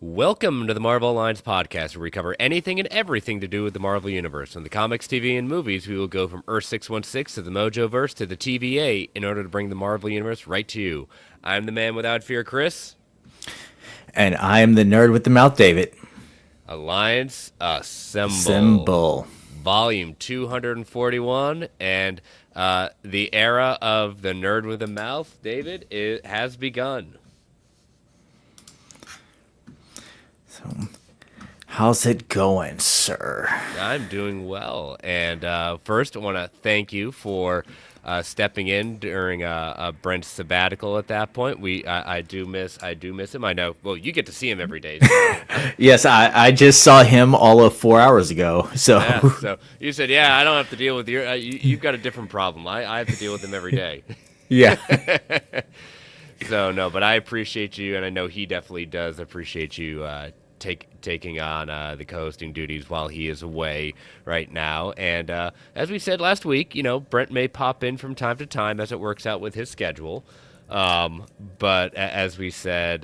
Welcome to the Marvel Alliance podcast, where we cover anything and everything to do with the Marvel Universe. From the comics, TV, and movies, we will go from Earth 616 to the Mojoverse to the TVA in order to bring the Marvel Universe right to you. I'm the man without fear, Chris. And I am the nerd with the mouth, David. Alliance Assemble. Symbol. Volume 241, and the era of the nerd with a mouth, David, it has begun. So, how's it going, sir? I'm doing well, and first, I want to thank you for stepping in during Brent's sabbatical. At that point, I do miss him. I know. Well, you get to see him every day. So. Yes, I just saw him all of 4 hours ago. So, Yeah, so you said, yeah, I don't have to deal with your. You've got a different problem. I have to deal with him every day. yeah. So no, but I appreciate you, and I know he definitely does appreciate you taking on the co-hosting duties while he is away right now. And as we said last week, Brent may pop in from time to time as it works out with his schedule. But as we said,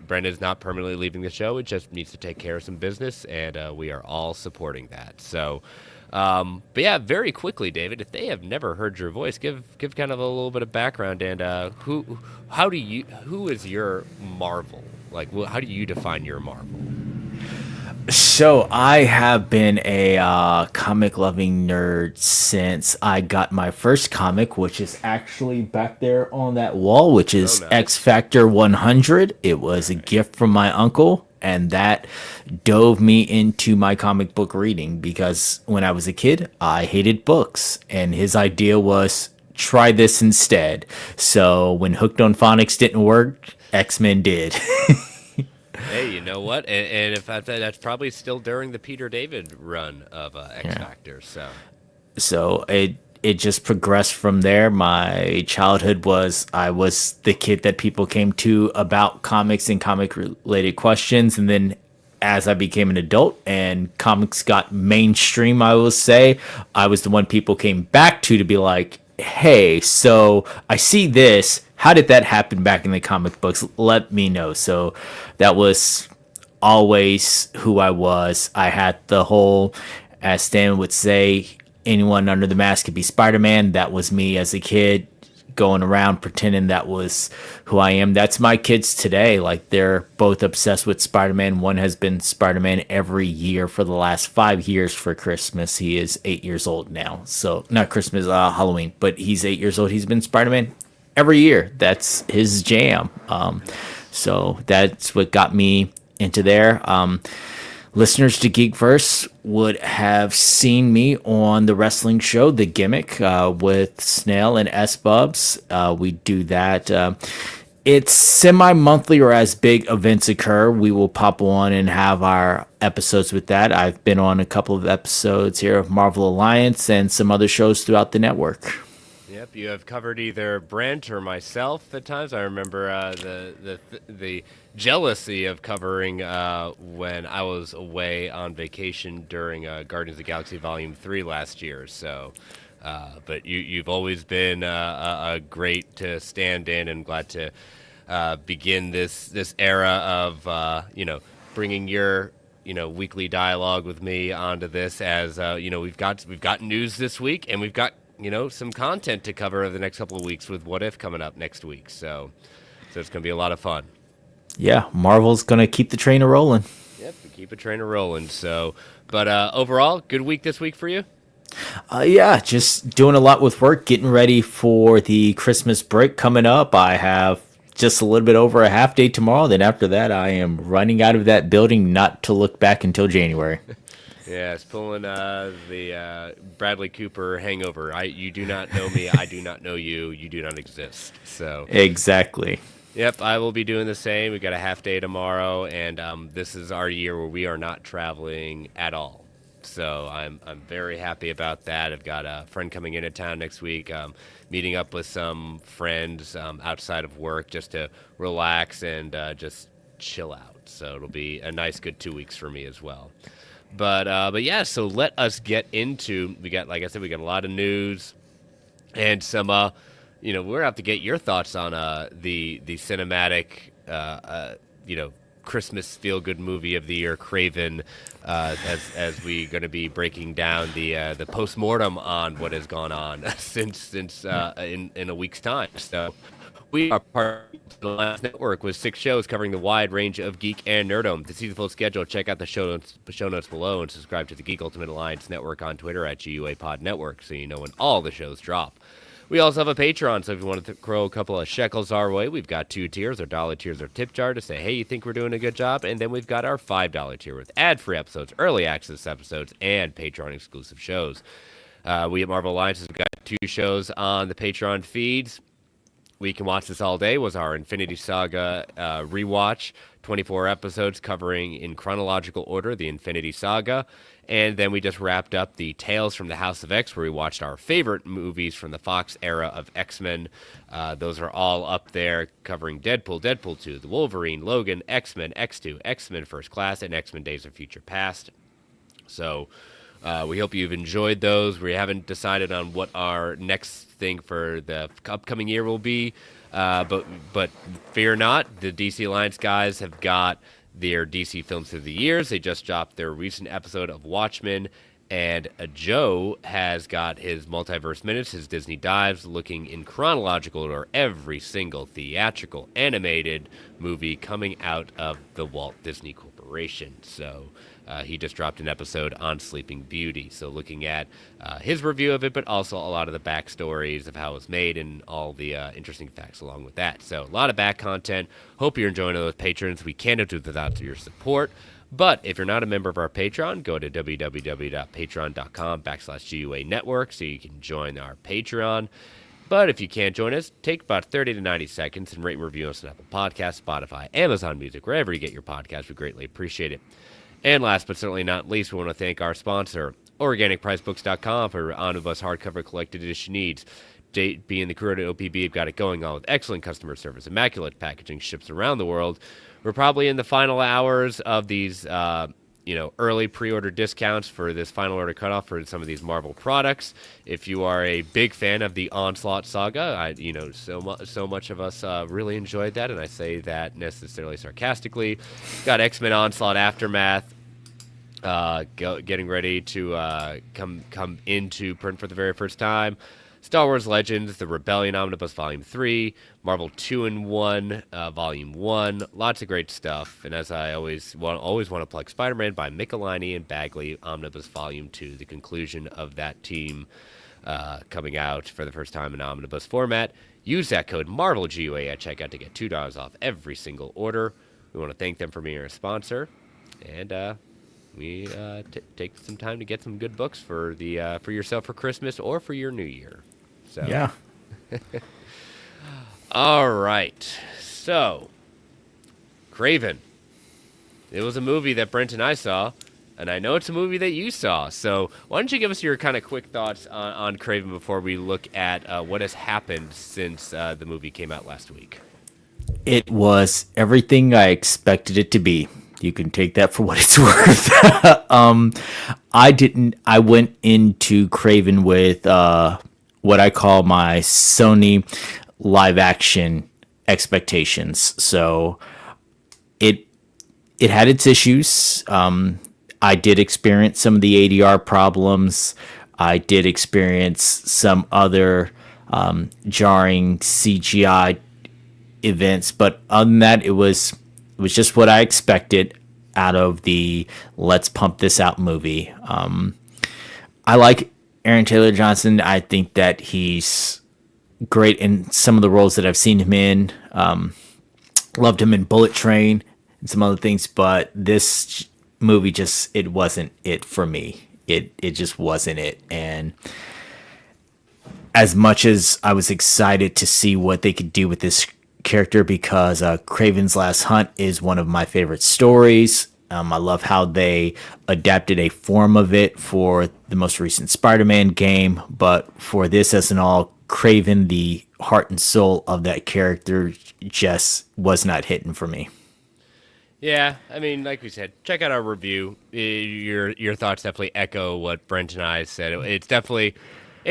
Brent is not permanently leaving the show. It just needs to take care of some business, and we are all supporting that. So. But yeah, very quickly, David, if they have never heard your voice, give kind of a little bit of background and who is your Marvel? Like, how do you define your Marvel? So, I have been a comic loving nerd since I got my first comic, which is actually back there on that wall, which is nice. X Factor 100. It was a gift from my uncle. And that dove me into my comic book reading because when I was a kid, I hated books. And his idea was try this instead. So when Hooked on Phonics didn't work, X-Men did. Hey, you know what? And in fact, that's probably still during the Peter David run of X Factor. So it just progressed from there. My childhood was I was the kid that people came to about comics and comic related questions, and then as I became an adult and comics got mainstream, I will say I was the one people came back to be like, "Hey, so I see this. How did that happen back in the comic books? Let me know." So that was always who I was. I had the whole, as Stan would say, anyone under the mask could be Spider-Man. That was me as a kid going around pretending that was who I am. That's my kids today. Like, they're both obsessed with Spider-Man. One has been Spider-Man every year for the last 5 years for Christmas. He is 8 years old now. So not Christmas, Halloween, but he's 8 years old. He's been Spider-Man every year. That's his jam. So that's what got me into there. Listeners to Geekverse would have seen me on the wrestling show, The Gimmick, with Snail and S-Bubs. We do that. It's semi-monthly or as big events occur, we will pop on and have our episodes with that. I've been on a couple of episodes here of Marvel Alliance and some other shows throughout the network. Yep, you have covered either Brent or myself at times. I remember the jealousy of covering when I was away on vacation during Guardians of the Galaxy Volume 3 last year. So, but you've always been a great to stand in, and glad to begin this era of bringing your weekly dialogue with me onto this. As we've got news this week, and we've got some content to cover over the next couple of weeks with What If coming up next week. So it's going to be a lot of fun. Yeah, Marvel's going to keep the train a rolling. Yep, keep a train a rolling. So, but overall, good week this week for you? Yeah, just doing a lot with work, getting ready for the Christmas break coming up. I have just a little bit over a half day tomorrow. Then after that, I am running out of that building, not to look back until January. Yeah, it's pulling the Bradley Cooper hangover. You do not know me. I do not know you. You do not exist. So Exactly. Yep, I will be doing the same. We got a half day tomorrow, and this is our year where we are not traveling at all. So I'm very happy about that. I've got a friend coming into town next week, meeting up with some friends outside of work just to relax and just chill out. So it'll be a nice, good 2 weeks for me as well. But yeah, so let us get into. Like I said, we got a lot of news and some. We're gonna have to get your thoughts on the cinematic Christmas feel-good movie of the year, Kraven, as we going to be breaking down the post-mortem on what has gone on since in a week's time. So we are part of the Last Network with 6 shows covering the wide range of geek and nerdom. To see the full schedule, check out the show notes below and subscribe to the Geek Ultimate Alliance Network on Twitter at GUA Pod Network so you know when all the shows drop. We also have a Patreon, so if you want to throw a couple of shekels our way, we've got 2 tiers, our $1 tiers, our tip jar to say, hey, you think we're doing a good job? And then we've got our $5 tier with ad-free episodes, early access episodes, and Patreon-exclusive shows. We at Marvel Alliance have got 2 shows on the Patreon feeds. We Can Watch This All Day was our Infinity Saga rewatch, 24 episodes covering in chronological order the Infinity Saga. And then we just wrapped up the Tales from the House of X, where we watched our favorite movies from the Fox era of X-Men. Those are all up there covering Deadpool, Deadpool 2, The Wolverine, Logan, X-Men, X2, X-Men First Class, and X-Men Days of Future Past. So we hope you've enjoyed those. We haven't decided on what our next thing for the upcoming year will be, but fear not, the DC Alliance guys have got their DC films through the years. They just dropped their recent episode of Watchmen, and Joe has got his Multiverse Minutes, his Disney Dives, looking in chronological order every single theatrical animated movie coming out of the Walt Disney Corporation. So he just dropped an episode on Sleeping Beauty. So looking at his review of it, but also a lot of the backstories of how it was made and all the interesting facts along with that. So a lot of back content. Hope you're enjoying those patrons. We can't do without your support. But if you're not a member of our Patreon, go to www.patreon.com/GUA Network so you can join our Patreon. But if you can't join us, take about 30 to 90 seconds and rate and review us on Apple Podcasts, Spotify, Amazon Music, wherever you get your podcast. We greatly appreciate it. And last but certainly not least, we want to thank our sponsor, OrganicPriceBooks.com, for omnibus hardcover collected edition needs. JB and the crew at OPB have got it going on with excellent customer service, immaculate packaging, ships around the world. We're probably in the final hours of these, early pre-order discounts for this final order cutoff for some of these Marvel products. If you are a big fan of the Onslaught saga, so much of us really enjoyed that, and I say that necessarily sarcastically. Got X-Men Onslaught Aftermath getting ready to come into print for the very first time. Star Wars Legends, The Rebellion Omnibus Volume 3, Marvel 2-in-1 Volume 1, lots of great stuff. And as I always want to plug, Spider-Man by Michelini and Bagley Omnibus Volume 2, the conclusion of that team coming out for the first time in omnibus format. Use that code MARVELGUA at checkout to get $2 off every single order. We want to thank them for being our sponsor, and we take some time to get some good books for yourself for Christmas or for your New Year. So. Yeah. All right. So, Kraven. It was a movie that Brent and I saw, and I know it's a movie that you saw. So, why don't you give us your kind of quick thoughts on Kraven before we look at what has happened since the movie came out last week? It was everything I expected it to be. You can take that for what it's worth. I went into Kraven with what I call my Sony live action expectations. So it had its issues. I did experience some of the ADR problems. I did experience some other jarring CGI events, but other than that, it was just what I expected out of the let's pump this out movie. I like Aaron Taylor Johnson. I think that he's great in some of the roles that I've seen him in. Loved him in Bullet Train and some other things, but this movie it wasn't it for me. It just wasn't it. And as much as I was excited to see what they could do with this character, because Kraven's Last Hunt is one of my favorite stories. I love how they adapted a form of it for the most recent Spider-Man game, but for this as an all, Kraven, the heart and soul of that character, just was not hitting for me. Yeah, I mean, like we said, check out our review. Your thoughts definitely echo what Brent and I said. It's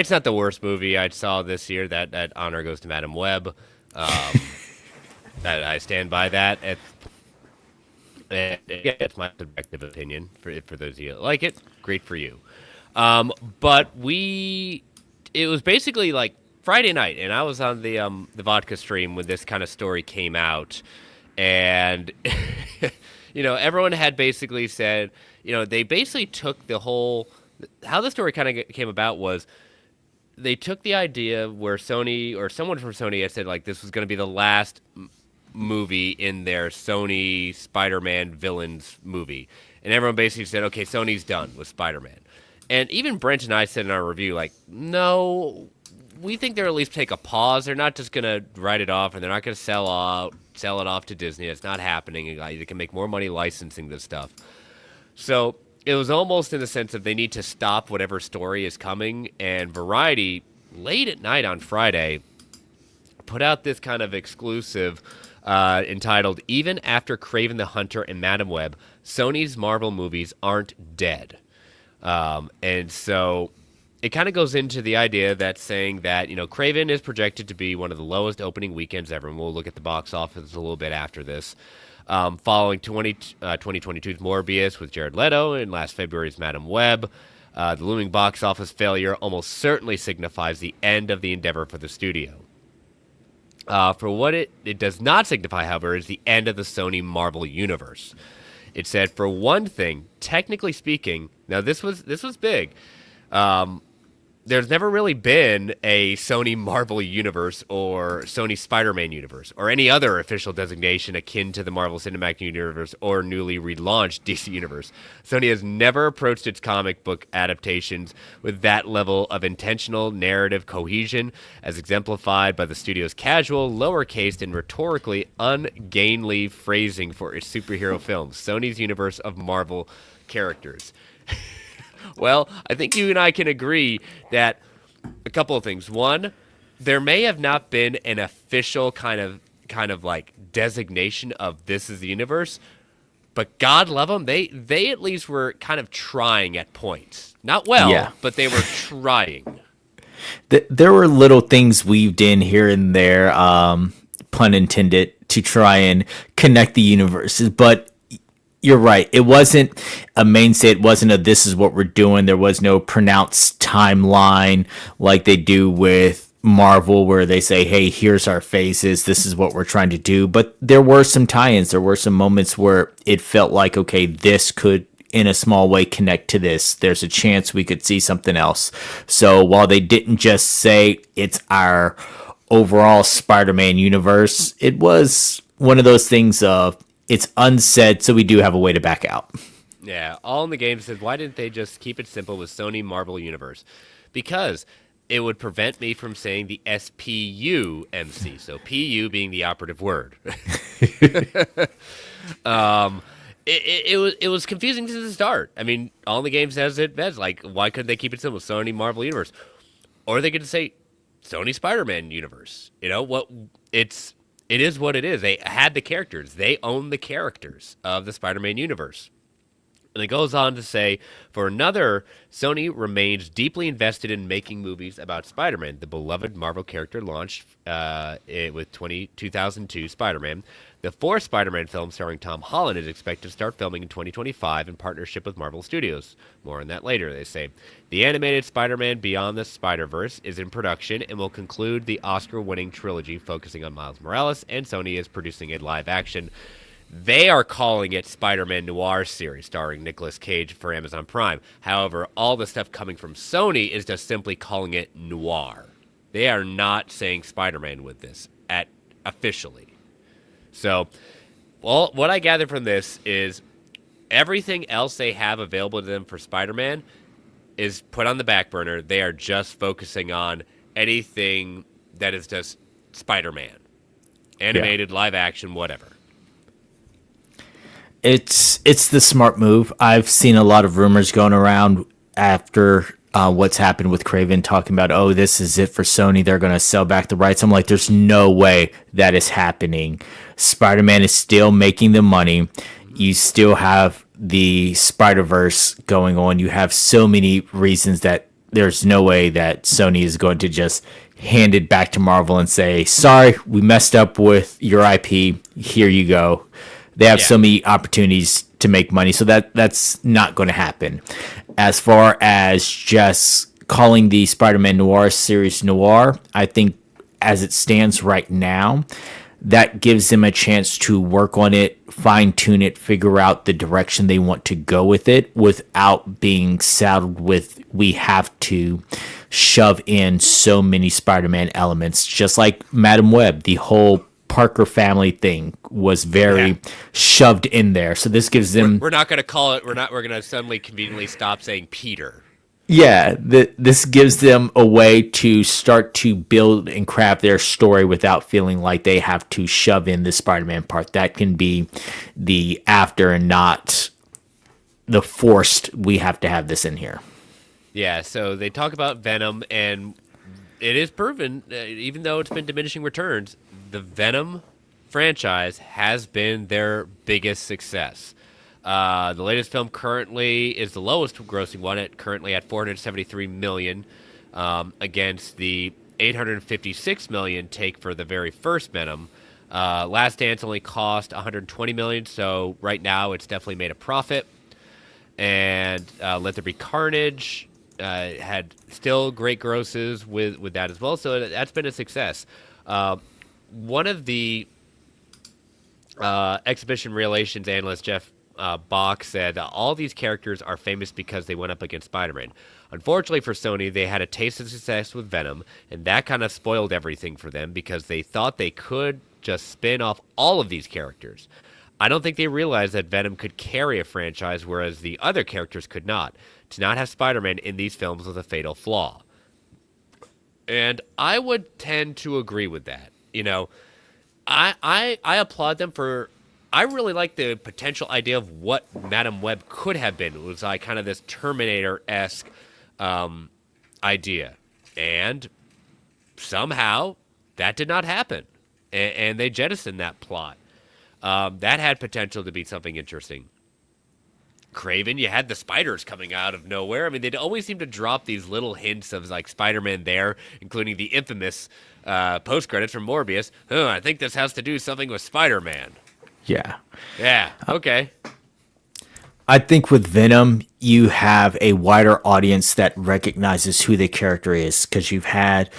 not the worst movie I saw this year. That honor goes to Madam Web. That I stand by that. And again, it's my subjective opinion. For those of you that like it, great for you. But it was basically like Friday night, and I was on the vodka stream when this kind of story came out, and everyone had basically said, they basically took the whole how the story kind of came about was they took the idea where Sony or someone from Sony had said like this was going to be the last movie in their Sony Spider-Man villains movie, and everyone basically said, okay, Sony's done with Spider-Man. And even Brent and I said in our review, like, no, we think they'll at least take a pause. They're not just gonna write it off, and they're not gonna sell it off to Disney. It's not happening. They can make more money licensing this stuff. So it was almost in the sense of they need to stop whatever story is coming. And Variety, late at night on Friday, put out this kind of exclusive entitled "Even After Kraven the Hunter and Madam Web, Sony's Marvel movies aren't dead." And so it kind of goes into the idea that's saying that, Kraven is projected to be one of the lowest opening weekends ever. And we'll look at the box office a little bit after this. Following 2022's Morbius with Jared Leto and last February's Madam Web, the looming box office failure almost certainly signifies the end of the endeavor for the studio. For what it does not signify, however, is the end of the Sony Marvel universe. It said, for one thing, technically speaking, now this was big. There's never really been a Sony Marvel universe or Sony Spider-Man universe or any other official designation akin to the Marvel Cinematic Universe or newly relaunched DC Universe. Sony has never approached its comic book adaptations with that level of intentional narrative cohesion, as exemplified by the studio's casual, lowercase, and rhetorically ungainly phrasing for its superhero films, Sony's universe of Marvel characters. Well, I think you and I can agree that a couple of things. One, there may have not been an official kind of like designation of this is the universe, but God love them, they at least were kind of trying at points. Not well, yeah, but they were trying. There were little things weaved in here and there, pun intended, to try and connect the universes, but you're right. It wasn't a mainstay. It wasn't a this is what we're doing. There was no pronounced timeline like they do with Marvel where they say, hey, here's our phases. This is what we're trying to do. But there were some tie-ins. There were some moments where it felt like, okay, this could in a small way connect to this. There's a chance we could see something else. So while they didn't just say it's our overall Spider-Man universe, it was one of those things of, it's unsaid, so we do have a way to back out. Yeah, all in the game says, why didn't they just keep it simple with Sony Marvel Universe? Because it would prevent me from saying the SPUMC, so PU being the operative word. It was confusing since the start. I mean, all in the game says it best. Like, why couldn't they keep it simple? Sony Marvel Universe. Or they could say Sony Spider-Man Universe. It is what it is. They had the characters. They own the characters of the Spider-Man universe. And it goes on to say, for another, Sony remains deeply invested in making movies about Spider-Man. The beloved Marvel character launched with 2002 Spider-Man. The fourth Spider-Man film starring Tom Holland is expected to start filming in 2025 in partnership with Marvel Studios. More on that later, they say. The animated Spider-Man Beyond the Spider-Verse is in production and will conclude the Oscar-winning trilogy focusing on Miles Morales, and Sony is producing a live-action. They are calling it Spider-Man Noir series starring Nicolas Cage for Amazon Prime. However, all the stuff coming from Sony is just simply calling it Noir. They are not saying Spider-Man with this officially. So, well, what I gather from this is everything else they have available to them for Spider-Man is put on the back burner. They are just focusing on anything that is just Spider-Man. Animated, live action, whatever. It's the smart move. I've seen a lot of rumors going around after what's happened with Kraven talking about, oh, this is it for Sony. They're going to sell back the rights. I'm like, there's no way that is happening. Spider-Man is still making the money. You still have the Spider-Verse going on. You have so many reasons that there's no way that Sony is going to just hand it back to Marvel and say, sorry, we messed up with your IP. Here you go. They have Yeah. so many opportunities to make money, so that's not going to happen. As far as just calling the Spider-Man Noir series noir, I think as it stands right now, that gives them a chance to work on it, fine tune it, figure out the direction they want to go with it without being saddled with we have to shove in so many Spider-Man elements. Just like Madam Web, the whole Parker family thing was Yeah. very shoved in there. So this gives them We're not going to call it. We're going to suddenly conveniently stop saying Peter. yeah, this gives them a way to start to build and craft their story without feeling like they have to shove in the Spider-Man part. That can be the after and not the forced, we have to have this in here. Yeah. So they talk about Venom, and it is proven, even though it's been diminishing returns, the Venom franchise has been their biggest success. The latest film currently is the lowest grossing one, currently at 473 million, against the 856 million take for the very first Venom. Last Dance only cost 120 million, so right now it's definitely made a profit. And Let There Be Carnage had still great grosses with that as well, so that's been a success. One of the exhibition relations analyst Jeff Bach said all these characters are famous because they went up against Spider-Man. Unfortunately for Sony, they had a taste of success with Venom, and that kind of spoiled everything for them because they thought they could just spin off all of these characters. I don't think they realized that Venom could carry a franchise, whereas the other characters could not. To not have Spider-Man in these films was a fatal flaw. And I would tend to agree with that. You know, I applaud them for. I really like the potential idea of what Madam Web could have been. It was like kind of this Terminator-esque idea, and somehow that did not happen, and they jettisoned that plot. That had potential to be something interesting. Kraven, you had the spiders coming out of nowhere. I mean, they'd always seem to drop these little hints of like Spider-Man there, including the infamous post credits from Morbius. Oh, I think this has to do something with Spider-Man. Yeah. Yeah. Okay. I think with Venom, you have a wider audience that recognizes who the character is because you've had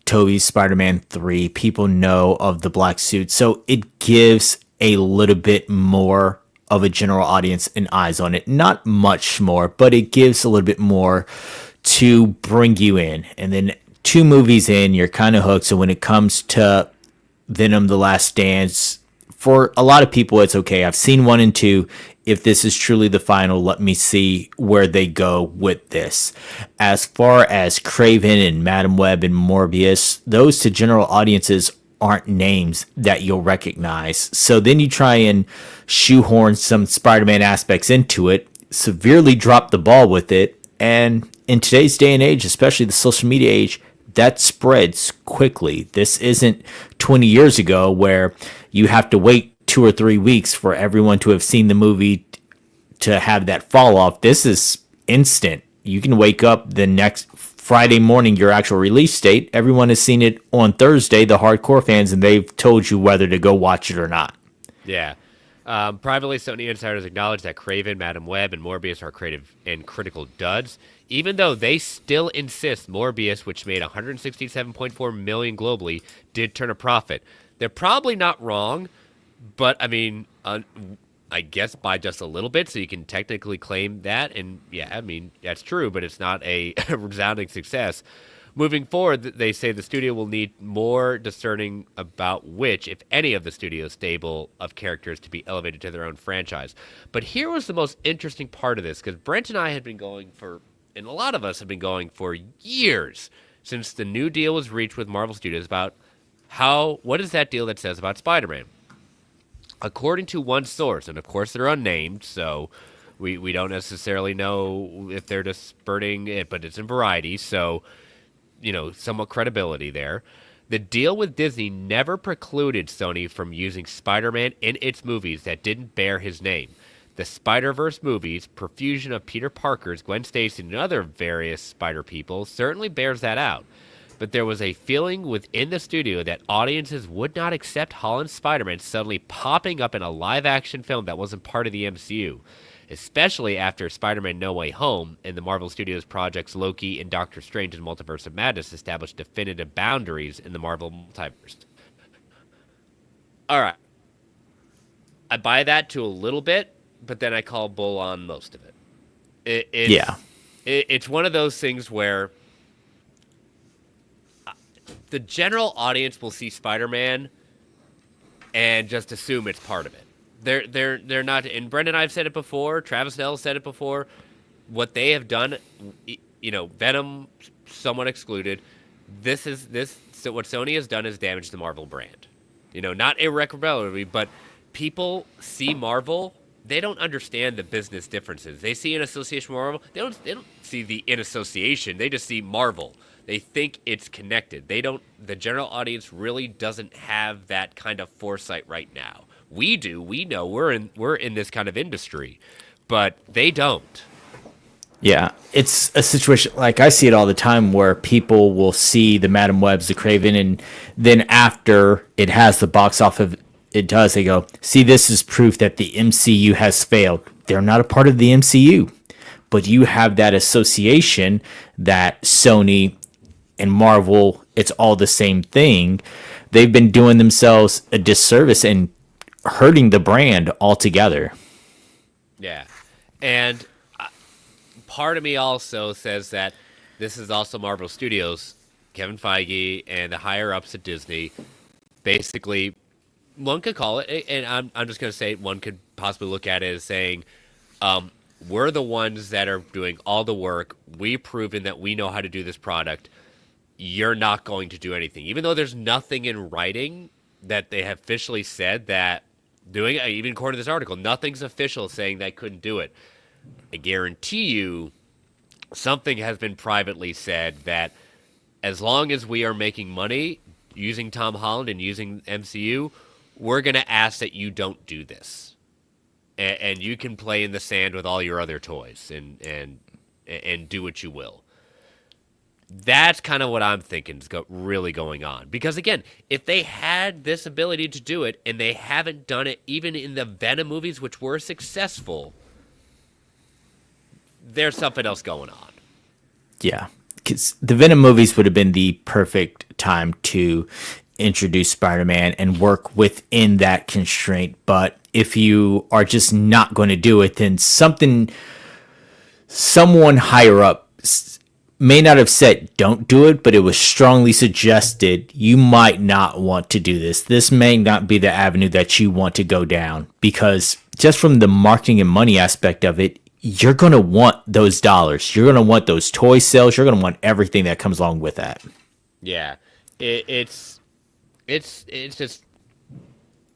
Tobey's Spider-Man 3. People know of the black suit. So it gives a little bit more of a general audience and eyes on it. Not much more, but it gives a little bit more to bring you in. And then 2 movies in, you're kind of hooked. So when it comes to Venom, The Last Dance, for a lot of people, it's okay. I've seen 1 and 2. If this is truly the final, let me see where they go with this. As far as Kraven and Madam Web and Morbius, those to general audiences aren't names that you'll recognize. So then you try and shoehorn some Spider-Man aspects into it, severely drop the ball with it, and in today's day and age, especially the social media age, that spreads quickly. This isn't 20 years ago where you have to wait 2 or 3 weeks for everyone to have seen the movie to have that fall off. This is instant. You can wake up the next Friday morning, your actual release date. Everyone has seen it on Thursday, the hardcore fans, and they've told you whether to go watch it or not. Yeah. Privately, Sony insiders acknowledge that Kraven, Madam Web, and Morbius are creative and critical duds, even though they still insist Morbius, which made 167.4 million globally, did turn a profit. They're probably not wrong, but I mean, I guess by just a little bit, so you can technically claim that. And yeah, I mean, that's true, but it's not a resounding success. Moving forward, they say the studio will need more discerning about which, if any, of the studio's stable of characters to be elevated to their own franchise. But here was the most interesting part of this, because Brent and I had been going for, and a lot of us have been going for years since the new deal was reached with Marvel Studios about what is that deal that says about Spider-Man? According to one source, and of course they're unnamed, so we don't necessarily know if they're just spurting it, but it's in Variety, so somewhat credibility there. The deal with Disney never precluded Sony from using Spider-Man in its movies that didn't bear his name. The Spider-Verse movies, profusion of Peter Parkers, Gwen Stacy, and other various Spider people certainly bears that out. but there was a feeling within the studio that audiences would not accept Holland's Spider-Man suddenly popping up in a live-action film that wasn't part of the MCU, especially after Spider-Man No Way Home and the Marvel Studios projects Loki and Doctor Strange and Multiverse of Madness established definitive boundaries in the Marvel multiverse. All right. I buy that to a little bit, but then I call bull on most of it. It's one of those things where the general audience will see Spider-Man and just assume it's part of it. They're not. And Brendan and I've said it before. Travis Nell said it before. What they have done, Venom, somewhat excluded. So what Sony has done is damage the Marvel brand. Not irreparably, but people see Marvel. They don't understand the business differences. They see an association with Marvel. They don't see the in association. They just see Marvel. They think it's connected. They don't. The general audience really doesn't have that kind of foresight right now. We do. We know we're in this kind of industry, but they don't. Yeah, it's a situation like I see it all the time where people will see the Madam Webs, the Kraven, and then after it has the box office it does, they go, see, this is proof that the MCU has failed. They're not a part of the MCU, but you have that association that Sony and Marvel, it's all the same thing. They've been doing themselves a disservice and hurting the brand altogether. Yeah, and part of me also says that this is also Marvel Studios, Kevin Feige, and the higher ups at Disney. Basically, one could call it, and I'm just going to say one could possibly look at it as saying, we're the ones that are doing all the work. We've proven that we know how to do this product. You're not going to do anything, even though there's nothing in writing that they have officially said that doing it. Even according to this article, nothing's official saying they couldn't do it. I guarantee you something has been privately said that as long as we are making money using Tom Holland and using MCU, we're going to ask that you don't do this. And you can play in the sand with all your other toys and do what you will. That's kind of what I'm thinking is really going on. Because, again, if they had this ability to do it and they haven't done it even in the Venom movies, which were successful, there's something else going on. Yeah, because the Venom movies would have been the perfect time to introduce Spider-Man and work within that constraint. But if you are just not going to do it, then someone higher up may not have said don't do it, but it was strongly suggested you might not want to do this. This may not be the avenue that you want to go down, because just from the marketing and money aspect of it, you're going to want those dollars. You're going to want those toy sales. You're going to want everything that comes along with that. Yeah, it's just,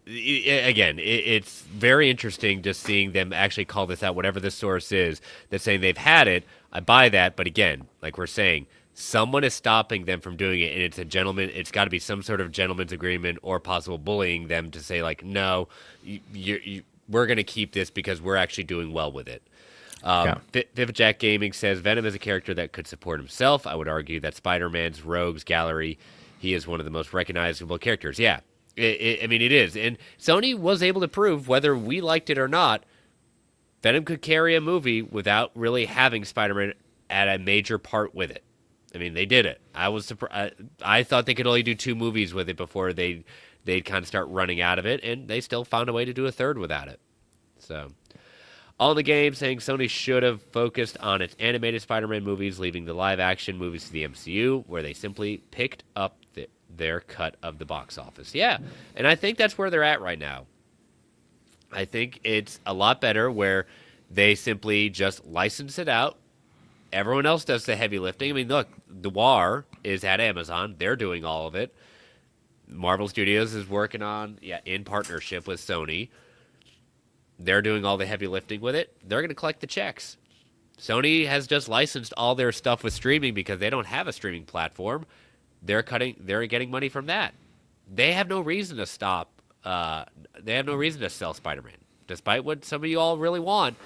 again, it's very interesting just seeing them actually call this out, whatever the source is, that's saying they've had it. I buy that, but again, like we're saying, someone is stopping them from doing it, and it's got to be some sort of gentleman's agreement or possible bullying them to say, like, no, we're going to keep this because we're actually doing well with it. Vivid Jack Gaming says Venom is a character that could support himself. I would argue that Spider-Man's Rogues Gallery, he is one of the most recognizable characters. Yeah, I mean, it is. And Sony was able to prove, whether we liked it or not, Venom could carry a movie without really having Spider-Man at a major part with it. I mean, they did it. I was surprised. I thought they could only do 2 movies with it before they'd kind of start running out of it, and they still found a way to do a 3rd without it. So, all in the game saying Sony should have focused on its animated Spider-Man movies, leaving the live-action movies to the MCU, where they simply picked up their cut of the box office. Yeah, and I think that's where they're at right now. I think it's a lot better where they simply just license it out. Everyone else does the heavy lifting. I mean, look, Noir is at Amazon. They're doing all of it. Marvel Studios is working on, in partnership with Sony. They're doing all the heavy lifting with it. They're going to collect the checks. Sony has just licensed all their stuff with streaming because they don't have a streaming platform. They're getting money from that. They have no reason to stop. They have no reason to sell Spider-Man, despite what some of you all really want.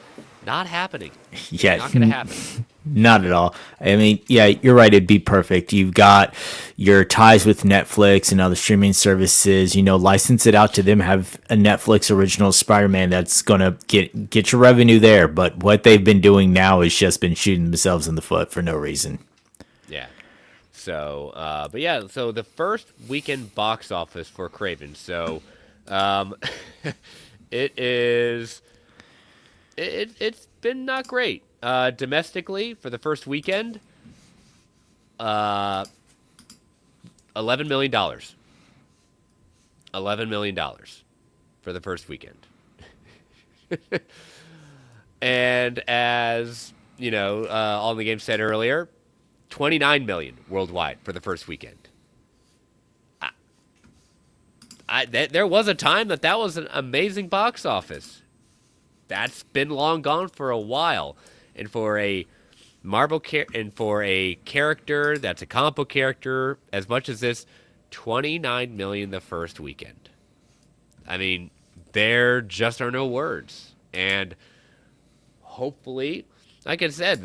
Not happening. Yeah, not going to happen. Not at all. I mean, yeah, you're right. It'd be perfect. You've got your ties with Netflix and other streaming services. License it out to them. Have a Netflix original Spider-Man that's gonna get your revenue there. But what they've been doing now is just been shooting themselves in the foot for no reason. Yeah. So, but yeah, so the first weekend box office for Kraven. So, um, it is it's been not great. Domestically for the first weekend, uh, $11 million. $11 million for the first weekend. And as you know, All in the Game said earlier, 29 million worldwide for the first weekend. There was a time that was an amazing box office. That's been long gone for a while, and for a and for a character that's a comic book character, as much as this, 29 million the first weekend. I mean, there just are no words, and hopefully, like I said,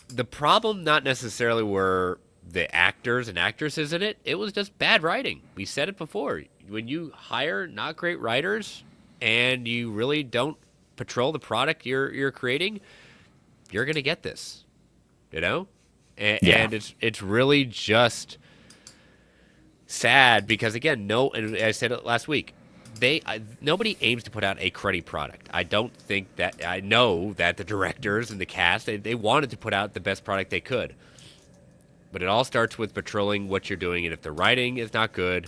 the problem not necessarily were the actors and actresses in it. It was just bad writing. We said it before. When you hire not great writers and you really don't patrol the product you're creating, you're gonna get this, you know. And, Yeah. and it's really just sad because again, no, and I said it last week. Nobody aims to put out a cruddy product. I don't think that I know that the directors and the cast they wanted to put out the best product they could. But it all starts with patrolling what you're doing, and if the writing is not good,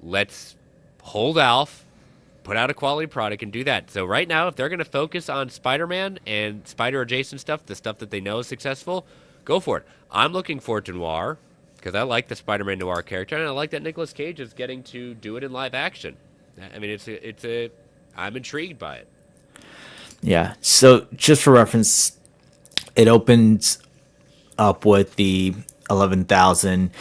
let's hold off, put out a quality product, and do that. So right now, if they're going to focus on Spider-Man and Spider-adjacent stuff, the stuff that they know is successful, go for it. I'm looking forward to Noir because I like the Spider-Man Noir character, and I like that Nicolas Cage is getting to do it in live action. I mean, I'm intrigued by it. Yeah. So just for reference, it opens up with the 11,000.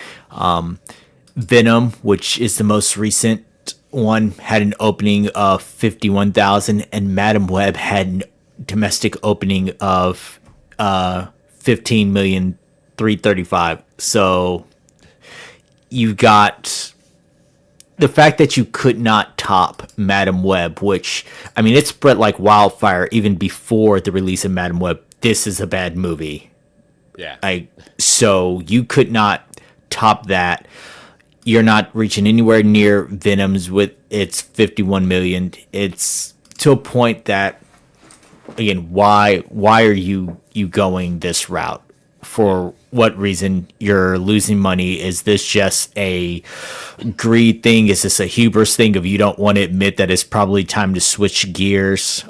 Venom, which is the most recent one, had an opening of 51,000, and Madam Web had a domestic opening of 15,335,000. So you got the fact that you could not top Madam Web, which, I mean, it spread like wildfire even before the release of Madam Web. This is a bad movie. Yeah. So you could not top that. You're not reaching anywhere near Venom's with its 51 million. It's to a point that, again, why are you going this route? For what reason? You're losing money? Is this just a greed thing? Is this a hubris thing of you don't want to admit that it's probably time to switch gears?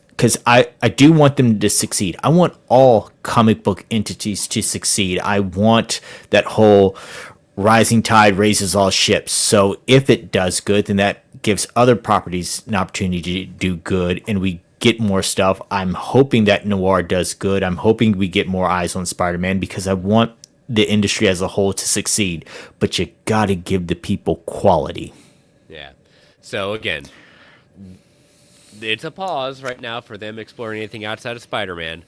Because I do want them to succeed. I want all comic book entities to succeed. I want that whole rising tide raises all ships. So if it does good, then that gives other properties an opportunity to do good, and we get more stuff. I'm hoping that Noir does good. I'm hoping we get more eyes on Spider-Man because I want the industry as a whole to succeed. But you gotta give the people quality. Yeah. So again, it's a pause right now for them exploring anything outside of Spider-Man.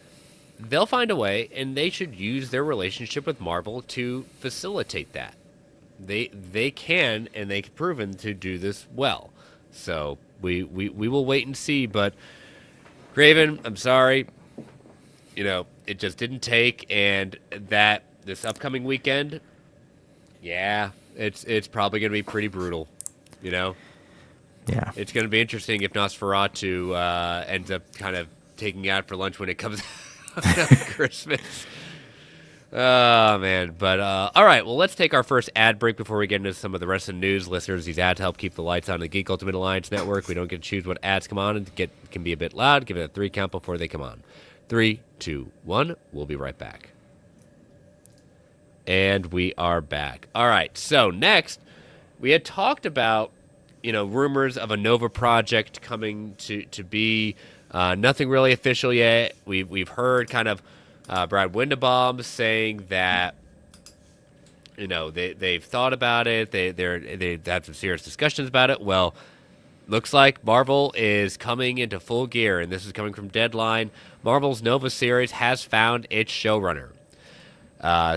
They'll find a way, and they should use their relationship with Marvel to facilitate that. They can, and they've proven to do this well. So we will wait and see. But Kraven, I'm sorry, it just didn't take, and that this upcoming weekend, yeah, it's probably gonna be pretty brutal. Yeah. It's going to be interesting if Nosferatu ends up kind of taking out for lunch when it comes out on Christmas. Oh, man. But, all right. Well, let's take our first ad break before we get into some of the rest of the news. Listeners, these ads help keep the lights on the Geek Ultimate Alliance Network. We don't get to choose what ads come on, and can be a bit loud. Give it a 3 count before they come on. 3, 2, 1. We'll be right back. And we are back. All right. So, next, we had talked about rumors of a Nova project coming to be. Nothing really official yet. We've heard kind of Brad Windebaum saying that they've thought about it. They've had some serious discussions about it. Well, looks like Marvel is coming into full gear, and this is coming from Deadline. Marvel's Nova series has found its showrunner.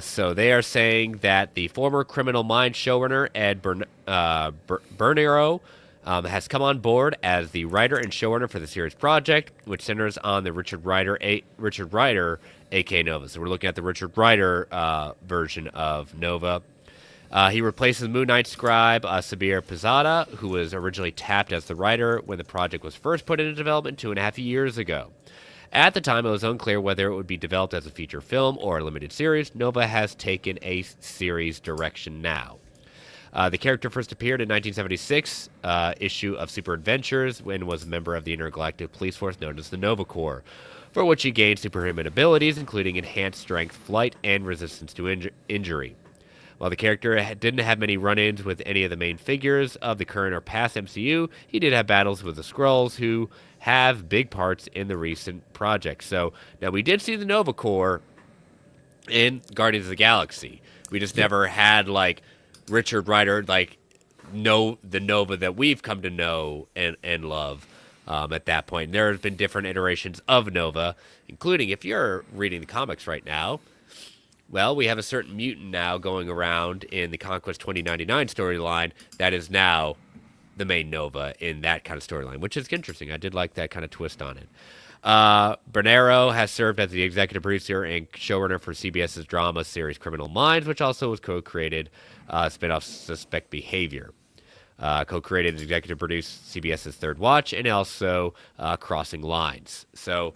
So they are saying that the former Criminal Minds showrunner Ed Bernero has come on board as the writer and showrunner for the series project, which centers on the Richard Rider, aka Nova. So we're looking at the Richard Rider version of Nova. He replaces Moon Knight scribe Sabir Pizzada, who was originally tapped as the writer when the project was first put into development 2.5 years ago. At the time, it was unclear whether it would be developed as a feature film or a limited series. Nova has taken a series direction now. The character first appeared in 1976 issue of Super Adventures when was a member of the intergalactic police force known as the Nova Corps, for which he gained superhuman abilities, including enhanced strength, flight, and resistance to injury. While the character didn't have many run-ins with any of the main figures of the current or past MCU, he did have battles with the Skrulls, who have big parts in the recent project. So now we did see the Nova Corps in Guardians of the Galaxy. We just never had like Richard Rider, like the Nova that we've come to know and love at that point. There have been different iterations of Nova, including if you're reading the comics right now. Well, we have a certain mutant now going around in the Conquest 2099 storyline that is now the main Nova in that kind of storyline, which is interesting. I did like that kind of twist on it. Bernero has served as the executive producer and showrunner for CBS's drama series Criminal Minds, which also was co-created spin-off Suspect Behavior. Co-created and executive produced CBS's Third Watch and also Crossing Lines. So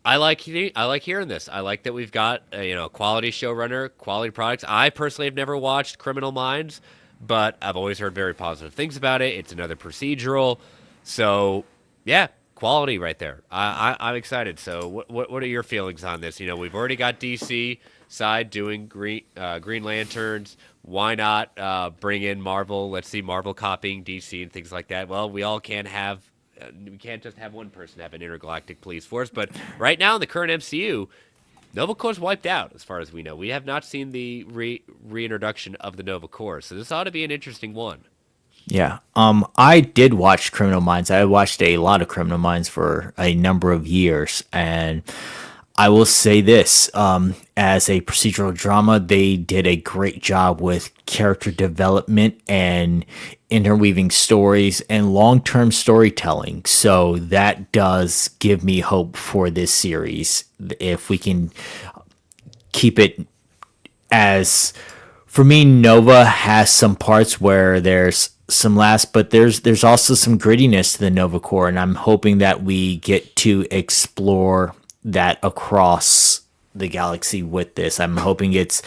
I like hearing this. I like that we've got a quality showrunner, quality products. I personally have never watched Criminal Minds, but I've always heard very positive things about it. It's another procedural, so yeah, quality right there. I'm excited. So what are your feelings on this? We've already got DC side doing Green Lanterns. Why not bring in Marvel? Let's see Marvel copying DC and things like that. Well, we can't just have one person have an intergalactic police force. But right now in the current MCU, Nova Corps wiped out, as far as we know. We have not seen the reintroduction of the Nova Corps, so this ought to be an interesting one. Yeah. I did watch Criminal Minds. I watched a lot of Criminal Minds for a number of years, and I will say this, as a procedural drama, they did a great job with character development and interweaving stories and long-term storytelling. So that does give me hope for this series. If we can keep it as, for me, Nova has some parts where there's some laughs, but there's also some grittiness to the Nova Corps, and I'm hoping that we get to explore that across the galaxy with this. I'm hoping it's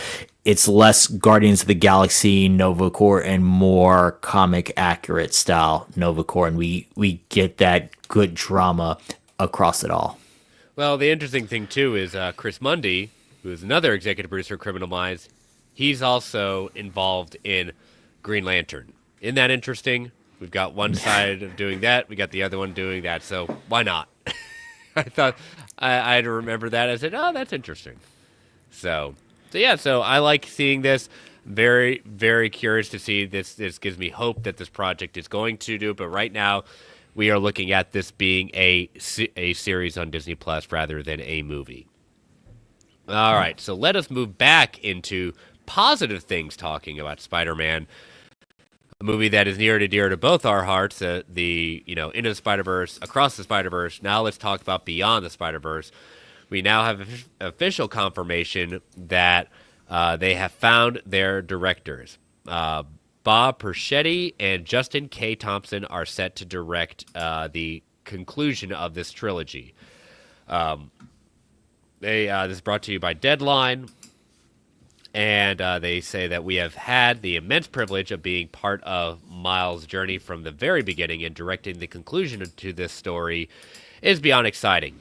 less Guardians of the Galaxy Nova Corps and more comic accurate style Nova Corps, and we get that good drama across it all. Well, the interesting thing too is Chris Mundy, who is another executive producer of Criminal Minds. He's also involved in Green Lantern. Isn't that interesting? We've got one side of doing that, we got the other one doing that. So why not? I thought I had to remember that. I said, "Oh, that's interesting." So yeah. So I like seeing this. Very, very curious to see this. This gives me hope that this project is going to do. But right now, we are looking at this being a series on Disney Plus rather than a movie. All right. So let us move back into positive things, talking about Spider-Man. A movie that is near and dear to both our hearts, Into the Spider-Verse, Across the Spider-Verse. Now let's talk about Beyond the Spider-Verse. We now have official confirmation that they have found their directors. Bob Persichetti and Justin K. Thompson are set to direct the conclusion of this trilogy. This is brought to you by Deadline. And they say that we have had the immense privilege of being part of Miles' journey from the very beginning, and directing the conclusion to this story is beyond exciting.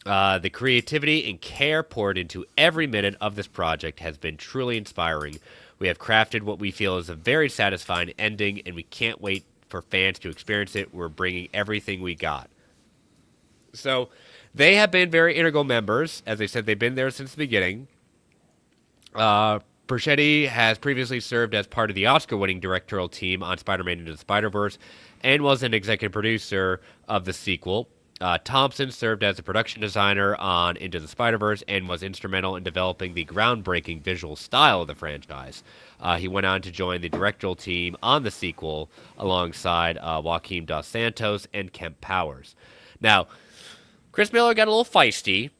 The creativity and care poured into every minute of this project has been truly inspiring. We have crafted what we feel is a very satisfying ending, and we can't wait for fans to experience it. We're bringing everything we got. So they have been very integral members. As I said, they've been there since the beginning. Perchetti has previously served as part of the Oscar-winning directorial team on Spider-Man Into the Spider-Verse and was an executive producer of the sequel. Thompson served as a production designer on Into the Spider-Verse and was instrumental in developing the groundbreaking visual style of the franchise. He went on to join the directorial team on the sequel alongside Joaquim Dos Santos and Kemp Powers. Now, Chris Miller got a little feisty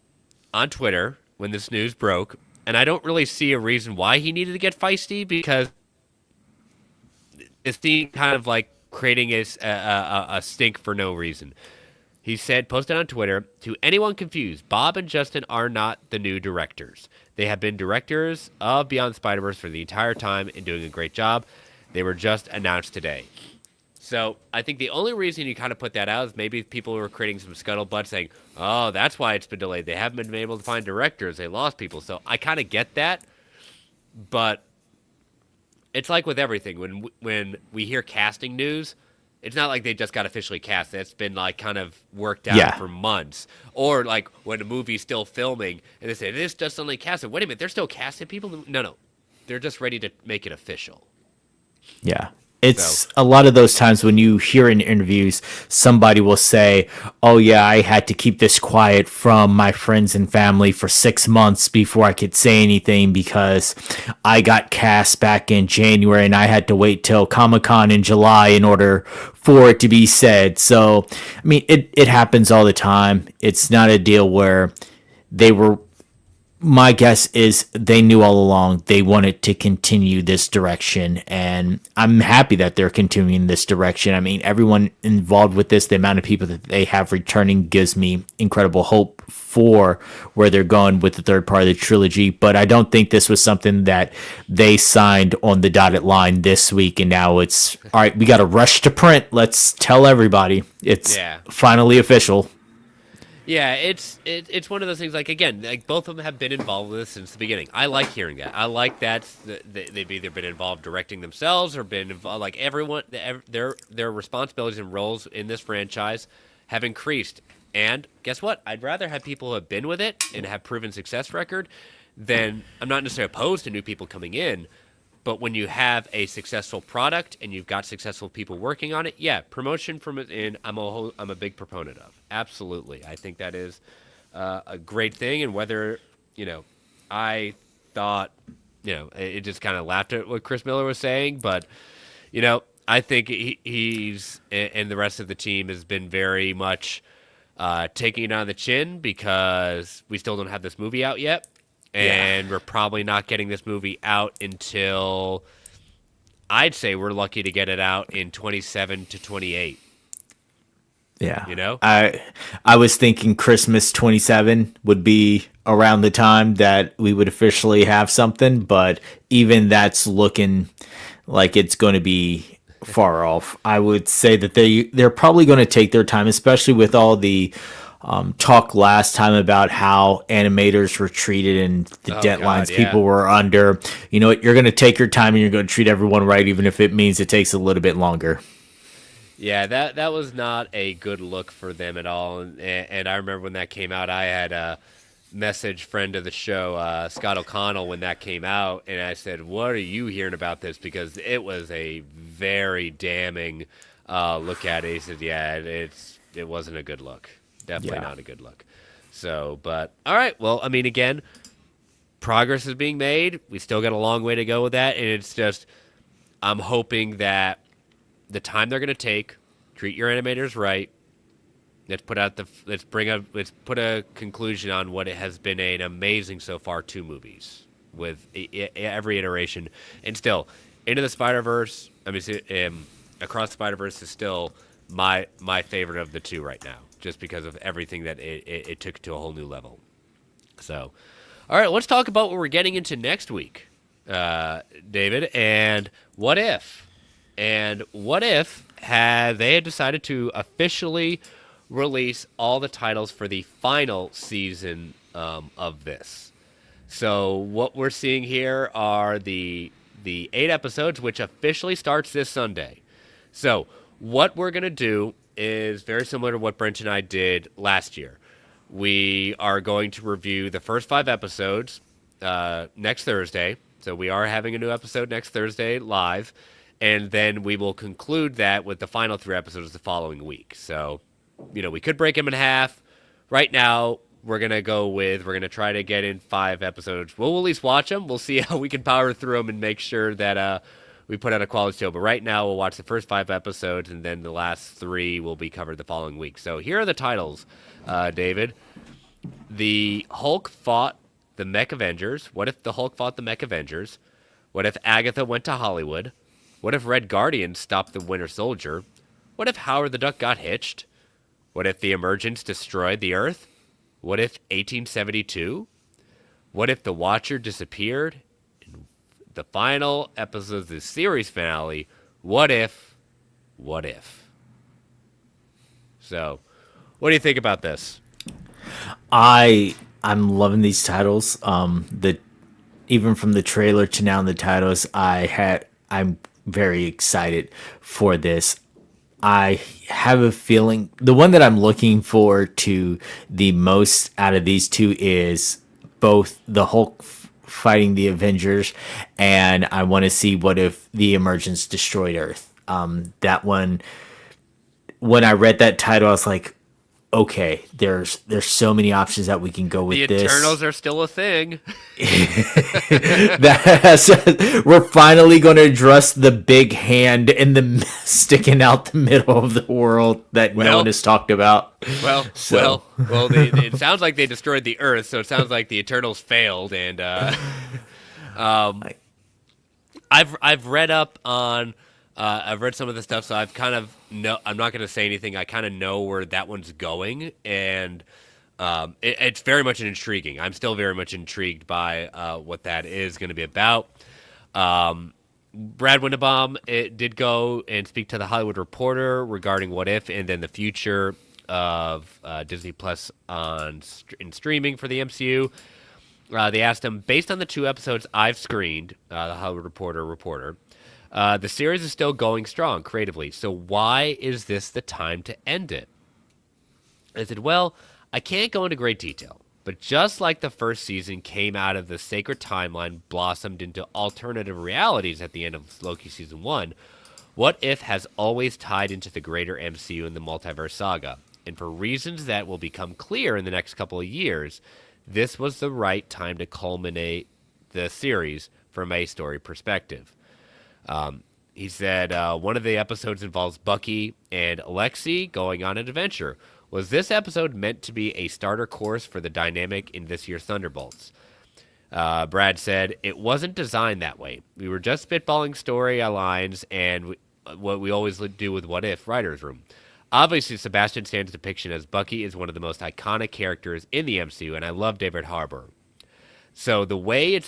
on Twitter when this news broke, and I don't really see a reason why he needed to get feisty because it's kind of like creating a stink for no reason. He said, posted on Twitter, to anyone confused, Bob and Justin are not the new directors. They have been directors of Beyond the Spider-Verse for the entire time and doing a great job. They were just announced today. So I think the only reason you kind of put that out is maybe people were creating some scuttlebutt saying, oh, that's why it's been delayed. They haven't been able to find directors. They lost people. So I kind of get that. But it's like with everything. When we hear casting news, it's not like they just got officially cast. That's been like kind of worked out for months. Or like when a movie's still filming and they say, this just suddenly casted. Wait a minute, they're still casting people? No. They're just ready to make it official. Yeah. It's a lot of those times when you hear in interviews, somebody will say, oh, yeah, I had to keep this quiet from my friends and family for 6 months before I could say anything because I got cast back in January and I had to wait till Comic-Con in July in order for it to be said. So, I mean, it happens all the time. It's not a deal where they were. My guess is they knew all along they wanted to continue this direction, and I'm happy that they're continuing this direction. I mean, everyone involved with this, the amount of people that they have returning gives me incredible hope for where they're going with the third part of the trilogy, but I don't think this was something that they signed on the dotted line this week, and now it's, all right, we got to rush to print. Let's tell everybody. It's finally official. Yeah, it's one of those things. Like again, like both of them have been involved with this since the beginning. I like hearing that. I like that they've either been involved directing themselves or been involved. Like everyone, their responsibilities and roles in this franchise have increased. And guess what? I'd rather have people who have been with it and have proven success record than I'm not necessarily opposed to new people coming in. But when you have a successful product and you've got successful people working on it, yeah, promotion from within, I'm a big proponent of. Absolutely. I think that is a great thing. And whether, I thought, it just kind of laughed at what Chris Miller was saying. But, I think he's, and the rest of the team has been very much taking it on the chin because we still don't have this movie out yet. And we're probably not getting this movie out until, I'd say we're lucky to get it out in 27 to 28. Yeah. I was thinking Christmas 27 would be around the time that we would officially have something, but even that's looking like it's going to be far off. I would say that they're probably going to take their time, especially with all the talk last time about how animators were treated and the deadlines people were under. You know what? You're going to take your time and you're going to treat everyone right, even if it means it takes a little bit longer. Yeah, that was not a good look for them at all. And I remember when that came out, I had a message friend of the show, Scott O'Connell, when that came out. And I said, what are you hearing about this? Because it was a very damning look at it. He said, yeah, it wasn't a good look. Definitely not a good look. So, but all right. Well, I mean, again, progress is being made. We still got a long way to go with that, and it's just I'm hoping that the time they're going to take, treat your animators right. Let's put put a conclusion on what it has been an amazing so far 2 movies with every iteration, and still Into the Spider-Verse. I mean, Across the Spider-Verse is still my favorite of the 2 right now. Just because of everything that it took to a whole new level. So, all right, let's talk about what we're getting into next week, David. And what if? And what if they had decided to officially release all the titles for the final season of this? So what we're seeing here are the 8 episodes, which officially starts this Sunday. So what we're going to do is very similar to what Brent and I did last year. We are going to review the first 5 episodes next Thursday. So we are having a new episode next Thursday live, and then we will conclude that with the final 3 episodes the following week. So, we could break them in half. Right now, we're going to try to get in 5 episodes. We'll at least watch them. We'll see how we can power through them and make sure that we put out a quality show. But right now, we'll watch the first 5 episodes, and then the last 3 will be covered the following week. So here are the titles, David. The Hulk fought the Mech Avengers. What if the Hulk fought the Mech Avengers? What if Agatha went to Hollywood? What if Red Guardian stopped the Winter Soldier? What if Howard the Duck got hitched? What if the Emergence destroyed the Earth? What if 1872? What if the Watcher disappeared? In the final episode of the series finale, what if? So, what do you think about this? I'm loving these titles. Even from the trailer to now in the titles, I'm very excited for this. I have a feeling the one that I'm looking forward to the most out of these 2 is both the Hulk fighting the Avengers, and I want to see what if the Emergence destroyed Earth. That one, when I read that title, I was like, okay, there's so many options that we can go with the this. The Eternals are still a thing. We're finally going to address the big hand in the sticking out the middle of the world that no one has talked about. It sounds like they destroyed the Earth, so it sounds like the Eternals failed. And I've read up on. I've read some of the stuff, so I've kind of I'm not going to say anything. I kind of know where that one's going, and it's very much intriguing. I'm still very much intrigued by what that is going to be about. Brad Winnebaum did go and speak to the Hollywood Reporter regarding what if, and then the future of Disney Plus in streaming for the MCU. They asked him, based on the 2 episodes I've screened, the Hollywood Reporter. The series is still going strong creatively, so why is this the time to end it? I said, well, I can't go into great detail, but just like the first season came out of the sacred timeline, blossomed into alternative realities at the end of Loki Season 1, What If has always tied into the greater MCU and the Multiverse saga, and for reasons that will become clear in the next couple of years, this was the right time to culminate the series from a story perspective. He said one of the episodes involves Bucky and Alexei going on an adventure. Was this episode meant to be a starter course for the dynamic in this year's Thunderbolts? Brad said, it wasn't designed that way. We were just spitballing story lines and what we always do with What If Writer's Room. Obviously, Sebastian Stan's depiction as Bucky is one of the most iconic characters in the MCU, and I love David Harbour. So the way he's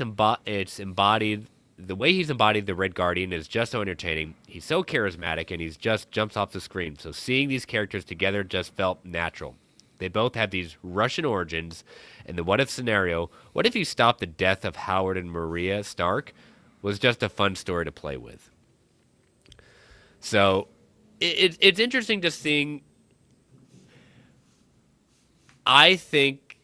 embodied the Red Guardian is just so entertaining. He's so charismatic, and he's just jumps off the screen. So seeing these characters together just felt natural. They both have these Russian origins, and the what if scenario, what if you stopped the death of Howard and Maria Stark, was just a fun story to play with. So it's interesting to see. I think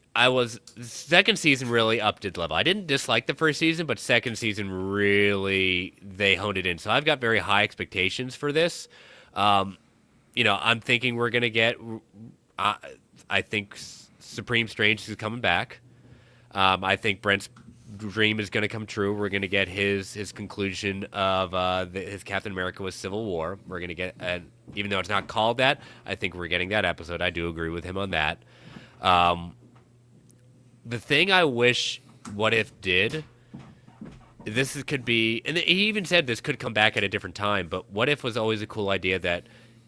second season really upped its level. I didn't dislike the first season, but second season really, they honed it in. So I've got very high expectations for this. I'm thinking we're going to get, I think Supreme Strange is coming back. I think Brent's dream is going to come true. We're going to get his conclusion of his Captain America with Civil War. We're going to get, even though it's not called that, I think we're getting that episode. I do agree with him on that. The thing I wish What If did, could be, and he even said this could come back at a different time, but What If was always a cool idea that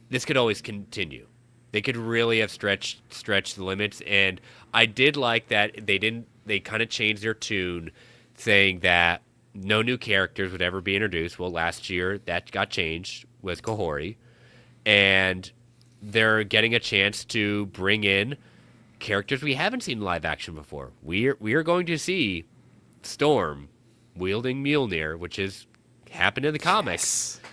this could always continue. They could really have stretched the limits, and I did like that they kind of changed their tune, saying that no new characters would ever be introduced. Well, last year that got changed with Kahori, and they're getting a chance to bring in characters we haven't seen in live action before. We are going to see Storm wielding Mjolnir, which has happened in the comics. Yes.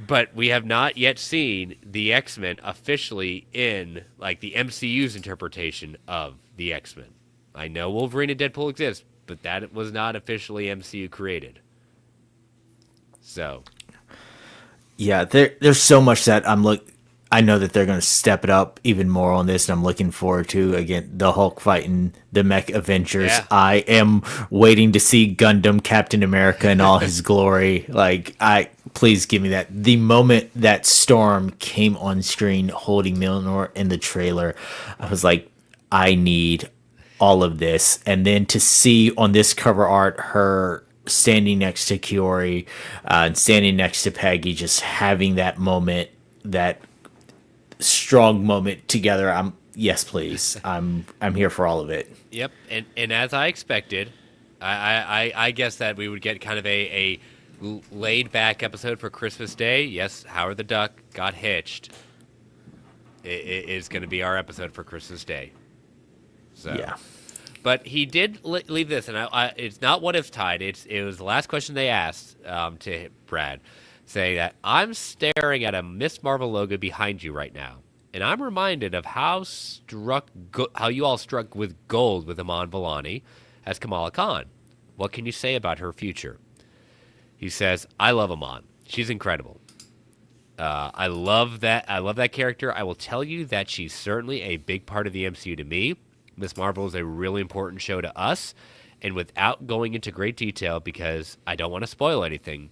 But we have not yet seen the X-Men officially in like the MCU's interpretation of the X-Men. I know Wolverine and Deadpool exist, but that was not officially MCU created. So, yeah, there's so much that I know that they're going to step it up even more on this, and I'm looking forward to, again, the Hulk fighting the Mech Avengers. yeah. I am waiting to see Gundam Captain America in all his glory. Please give me that. The moment that Storm came on screen holding Mjolnir in the trailer, I was like, I need all of this. And then to see on this cover art her standing next to Kiori and standing next to Peggy, just having that moment, that strong moment together. Yes, please. I'm here for all of it. Yep, and as I expected, I guess that we would get kind of a laid back episode for Christmas Day. Yes, Howard the Duck got hitched. It is going to be our episode for Christmas Day. So Yeah. But he did leave this, and it's not what if tied. It was the last question they asked to Brad, saying that I'm staring at a Miss Marvel logo behind you right now, and I'm reminded of how you all struck with gold with Iman Vellani as Kamala Khan. What can you say about her future? He says, I love Iman. She's incredible. I love that. I love that character. I will tell you that she's certainly a big part of the MCU to me. Miss Marvel is a really important show to us, and without going into great detail, because I don't want to spoil anything,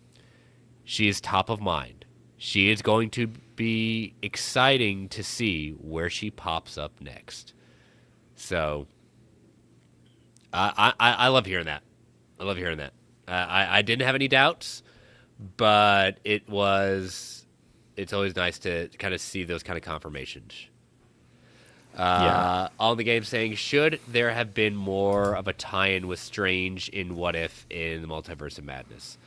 she is top of mind. She is going to be exciting to see where she pops up next. So, I love hearing that. I love hearing that. I didn't have any doubts, but it's always nice to kind of see those kind of confirmations. On the game saying, should there have been more of a tie-in with Strange in What If in the Multiverse of Madness?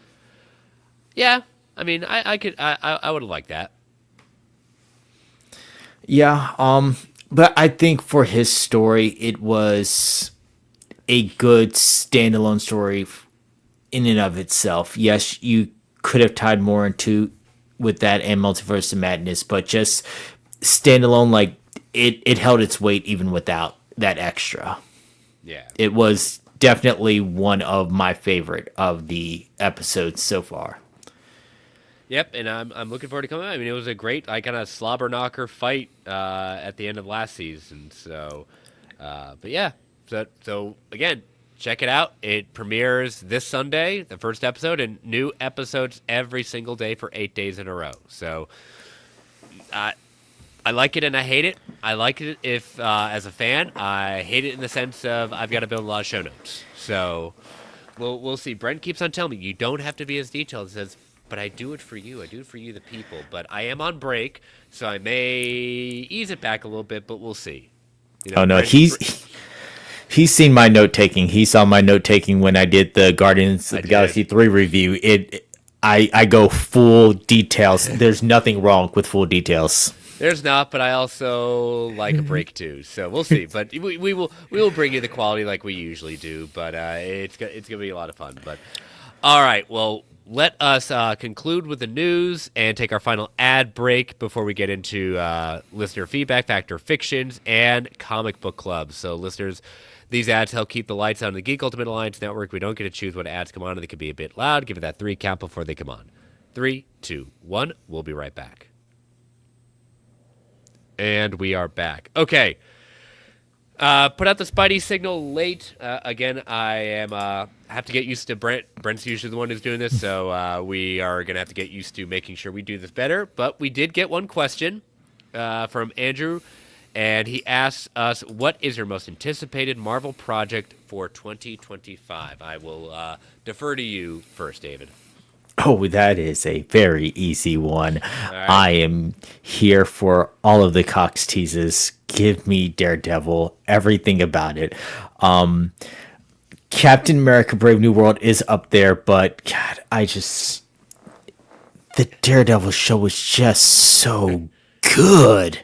Yeah, I mean, I would have liked that. Yeah, but I think for his story, it was a good standalone story in and of itself. Yes, you could have tied more into with that and Multiverse of Madness, but just standalone, like it held its weight even without that extra. Yeah, It was definitely one of my favorite of the episodes so far. yep, and I'm looking forward to coming. I mean, it was a great kind of slobber knocker fight at the end of last season. So, but yeah, so again, check it out. It premieres this Sunday, the first episode, and new episodes every single day for 8 days in a row. So, I like it and I hate it. I like it if, as a fan, I hate it in the sense of I've got to build a lot of show notes. So, we'll see. Brent keeps on telling me you don't have to be as detailed. He says, but I do it for you. I do it for you, the people. But I am on break, so I may ease it back a little bit, but we'll see. You know, Oh no, Brent- he's seen my note taking. He saw my note taking when I did the Guardians of the Galaxy 3 review. I go full details. There's nothing wrong with full details. There's not, but I also like a break too. So we'll see. But we will bring you the quality like we usually do. But it's gonna be a lot of fun. But all right, well, let us conclude with the news and take our final ad break before we get into listener feedback, Factor Fictions, and comic book clubs. So listeners, these ads help keep the lights on in the Geek Ultimate Alliance Network. We don't get to choose what ads come on, and they can be a bit loud. Give it that 3 count before they come on. 3, 2, 1. We'll be right back. And we are back. Okay. Put out the Spidey signal late. Again, I have to get used to Brent. Brent's usually the one who's doing this, so we are going to have to get used to making sure we do this better. But we did get one question from Andrew, and he asked us, what is your most anticipated Marvel project for 2025? I will defer to you first, David. Oh, that is a very easy one. right. I am here for all of the Cox teases. Give me Daredevil, everything about it. Captain America Brave New World is up there, but God, the Daredevil show was just so good.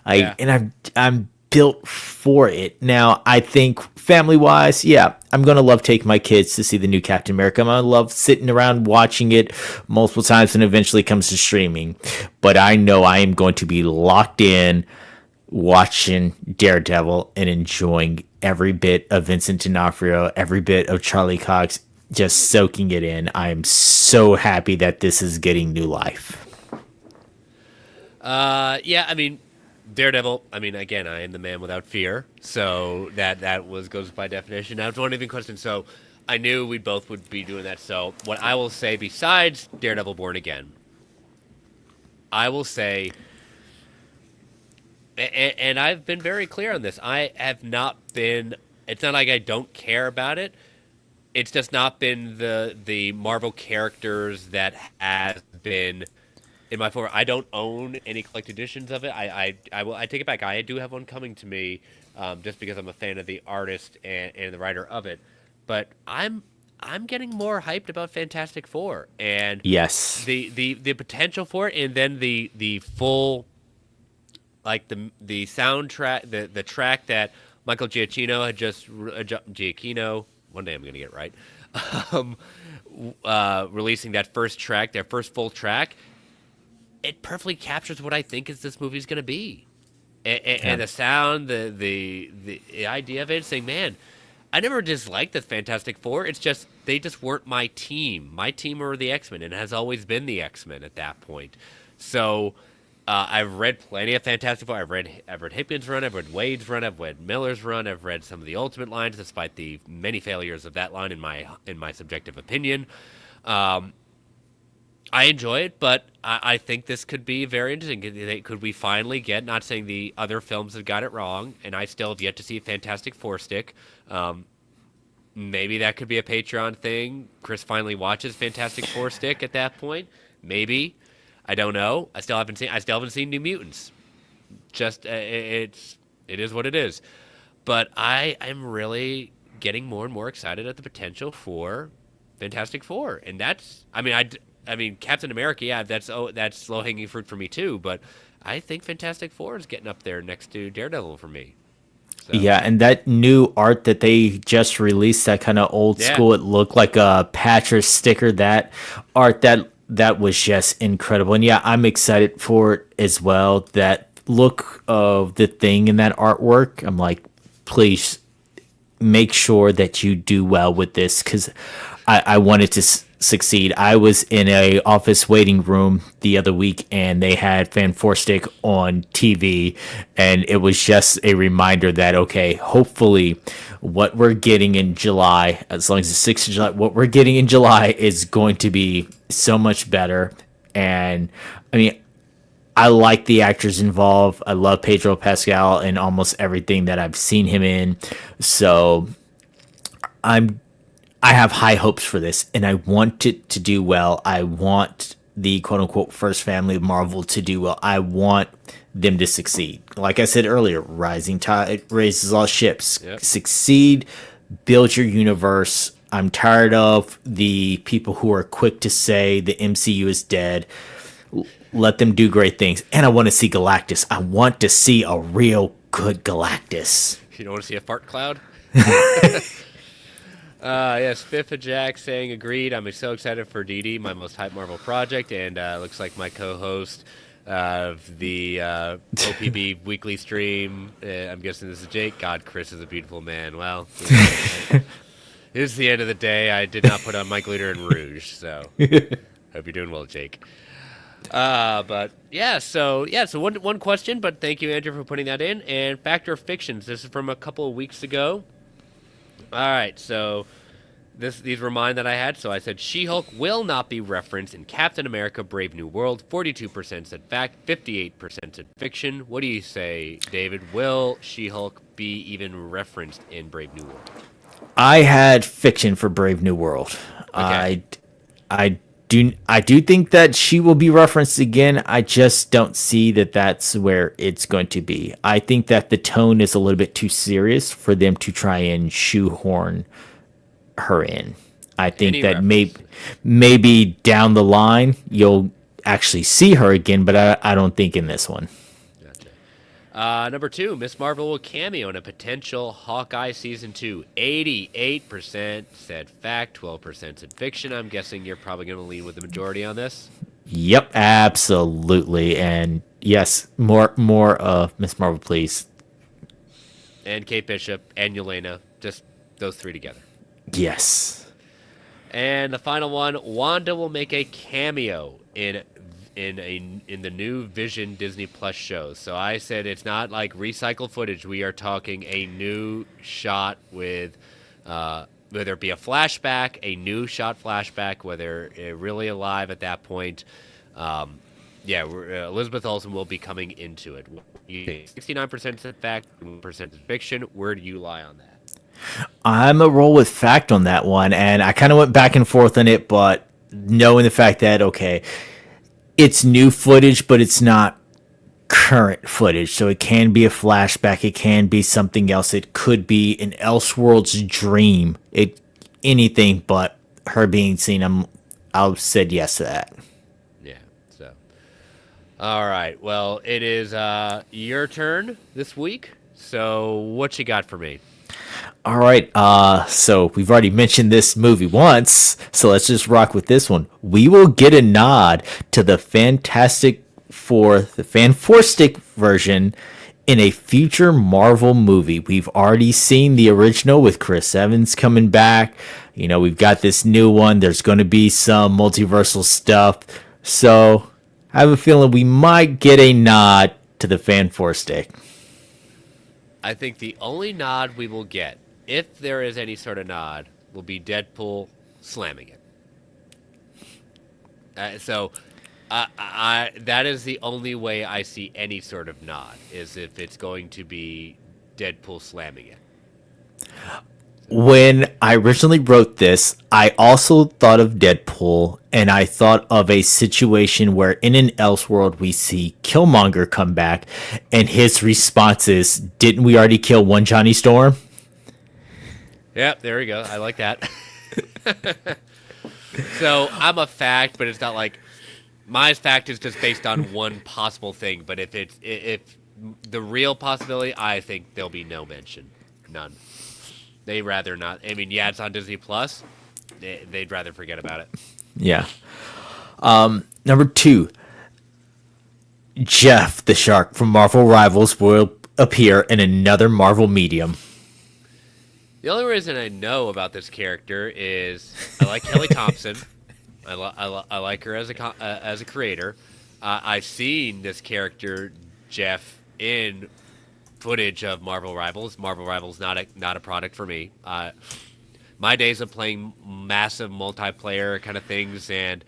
I'm built for it. Now, I think family-wise, yeah, I'm going to love taking my kids to see the new Captain America. I'm going to love sitting around watching it multiple times when it eventually comes to streaming. But I know I am going to be locked in watching Daredevil and enjoying every bit of Vincent D'Onofrio, every bit of Charlie Cox, just soaking it in. I am so happy that this is getting new life. Yeah, I mean, Daredevil. I mean, again, I am the man without fear, so that goes by definition. Now, it's one even question. So, I knew we both would be doing that. So, what I will say, besides Daredevil Born Again, I will say, and I've been very clear on this. I have not been. It's not like I don't care about it. It's just not been the Marvel characters that has been in my phone. I don't own any collected editions of it. I take it back. I do have one coming to me, just because I'm a fan of the artist and the writer of it. But I'm getting more hyped about Fantastic Four and Yes. the potential for it, and then the full, like the soundtrack, the track that Michael Giacchino had just Giacchino. One day I'm gonna get it right. Um, Releasing that first track, their first full track, it perfectly captures what I think is this movie's gonna be, and the sound, the idea of it, saying, man, I never disliked the Fantastic Four. It's just they just weren't my team. My team were the X-Men, and it has always been the X-Men at that point. So I've read plenty of Fantastic Four. I've read Hickman's run. I've read Wade's run. I've read Miller's run. I've read some of the Ultimate lines, despite the many failures of that line in my subjective opinion. I enjoy it, but I think this could be very interesting. Could we finally get, not saying the other films have got it wrong, and I still have yet to see Fantastic Four stick. Maybe that could be a Patreon thing. Chris finally watches Fantastic Four stick at that point. Maybe. I don't know. I still haven't seen New Mutants. Just it is what it is. But I am really getting more and more excited at the potential for Fantastic Four, and that's. I mean, Captain America. Yeah, that's low hanging fruit for me too. But I think Fantastic Four is getting up there next to Daredevil for me. So. Yeah, and that new art that they just released, that kind of old school, it looked like a patch or sticker. That art that was just incredible. And yeah, I'm excited for it as well. That look of the Thing in that artwork, I'm like, please make sure that you do well with this, because I wanted to succeed. I was in a office waiting room the other week, and they had Fan Four Stick on TV, and it was just a reminder that, okay, hopefully what we're getting in July, as long as it's 6th of July, what we're getting in July is going to be so much better. And I mean, I like the actors involved. I love Pedro Pascal in almost everything that I've seen him in. So I have high hopes for this, and I want it to do well. I want the quote unquote first family of Marvel to do well. I want them to succeed. Like I said earlier, rising tide raises all ships. Yep. Succeed, build your universe. I'm tired of the people who are quick to say the MCU is dead. Let them do great things. And I want to see Galactus. I want to see a real good Galactus. You don't want to see a fart cloud? Yes, Fifth of Jack saying agreed. I'm so excited for DD, my most hype Marvel project, and looks like my co-host of the OPB weekly stream. I'm guessing this is Jake. God, Chris is a beautiful man. Well, it's the end of the day. I did not put on my glitter and rouge, so hope you're doing well, Jake. But yeah, so one question, but thank you, Andrew, for putting that in. And Factor of Fictions. This is from a couple of weeks ago. All right, so these were mine that I had. So I said She-Hulk will not be referenced in Captain America: Brave New World. 42% said fact, 58% said fiction. What do you say, David? Will She-Hulk be even referenced in Brave New World? I had fiction for Brave New World. Okay. I do think that she will be referenced again. I just don't see that that's where it's going to be. I think that the tone is a little bit too serious for them to try and shoehorn her in. I think that maybe down the line you'll actually see her again, but I don't think in this one. Number 2, Miss Marvel will cameo in a potential Hawkeye Season 2. 88% said fact, 12% said fiction. I'm guessing you're probably going to lean with the majority on this. Yep, absolutely. And yes, more Miss Marvel, please. and Kate Bishop and Yelena, just those three together. Yes. And the final one, Wanda will make a cameo in the new Vision Disney Plus show. So I said it's not like recycled footage. We are talking a new shot with whether it be a flashback, a new shot flashback, whether it's really alive at that point. Elizabeth Olsen will be coming into it. 69% is fact, 1% is fiction. Where do you lie on that? I'm a roll with fact on that one, and I kind of went back and forth on it, but knowing the fact that, okay, it's new footage, but it's not current footage, so it can be a flashback, it can be something else, it could be an Elseworlds dream, anything but her being seen. I'll said yes to that. Yeah, so. All right, well, it is your turn this week, so what you got for me? All right, so we've already mentioned this movie once, so let's just rock with this one. We will get a nod to the Fantastic Four, the Fanforstic version in a future Marvel movie. We've already seen the original with Chris Evans coming back. You know, we've got this new one. There's going to be some multiversal stuff. So I have a feeling we might get a nod to the Fanforstic. I think the only nod we will get, if there is any sort of nod, will be Deadpool slamming it. That is the only way I see any sort of nod, is if it's going to be Deadpool slamming it. When I originally wrote this, I also thought of Deadpool, and I thought of a situation where in an Elseworld we see Killmonger come back, and his response is, "Didn't we already kill one Johnny Storm?" Yep, there we go. I like that. So I'm a fact, but it's not like my fact is just based on one possible thing. But if the real possibility, I think there'll be no mention, none. They'd rather not. I mean, yeah, it's on Disney Plus. They'd rather forget about it. Yeah. Number 2, Jeff the Shark from Marvel Rivals will appear in another Marvel medium. The only reason I know about this character is I like Kelly Thompson. I like her as a creator. I've seen this character Jeff in footage of Marvel Rivals. Marvel Rivals not a product for me. My days of playing massive multiplayer kind of things and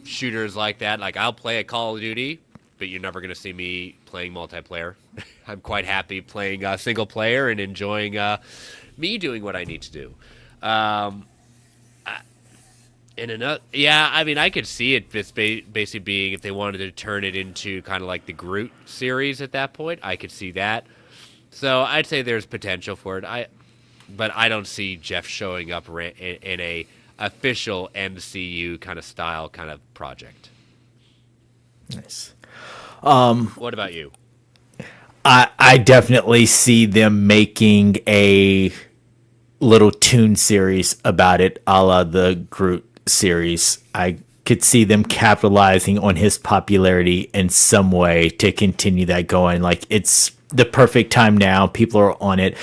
shooters like that, like I'll play a Call of Duty, but you're never going to see me playing multiplayer. I'm quite happy playing single player and enjoying me doing what I need to do. I mean, I could see it basically being, if they wanted to turn it into kind of like the Groot series at that point, I could see that. So I'd say there's potential for it. But I don't see Jeff showing up in a official MCU kind of style kind of project. Nice. What about you? I definitely see them making a little toon series about it, a la the Groot series. I could see them capitalizing on his popularity in some way to continue that going. Like, it's the perfect time now. People are on it.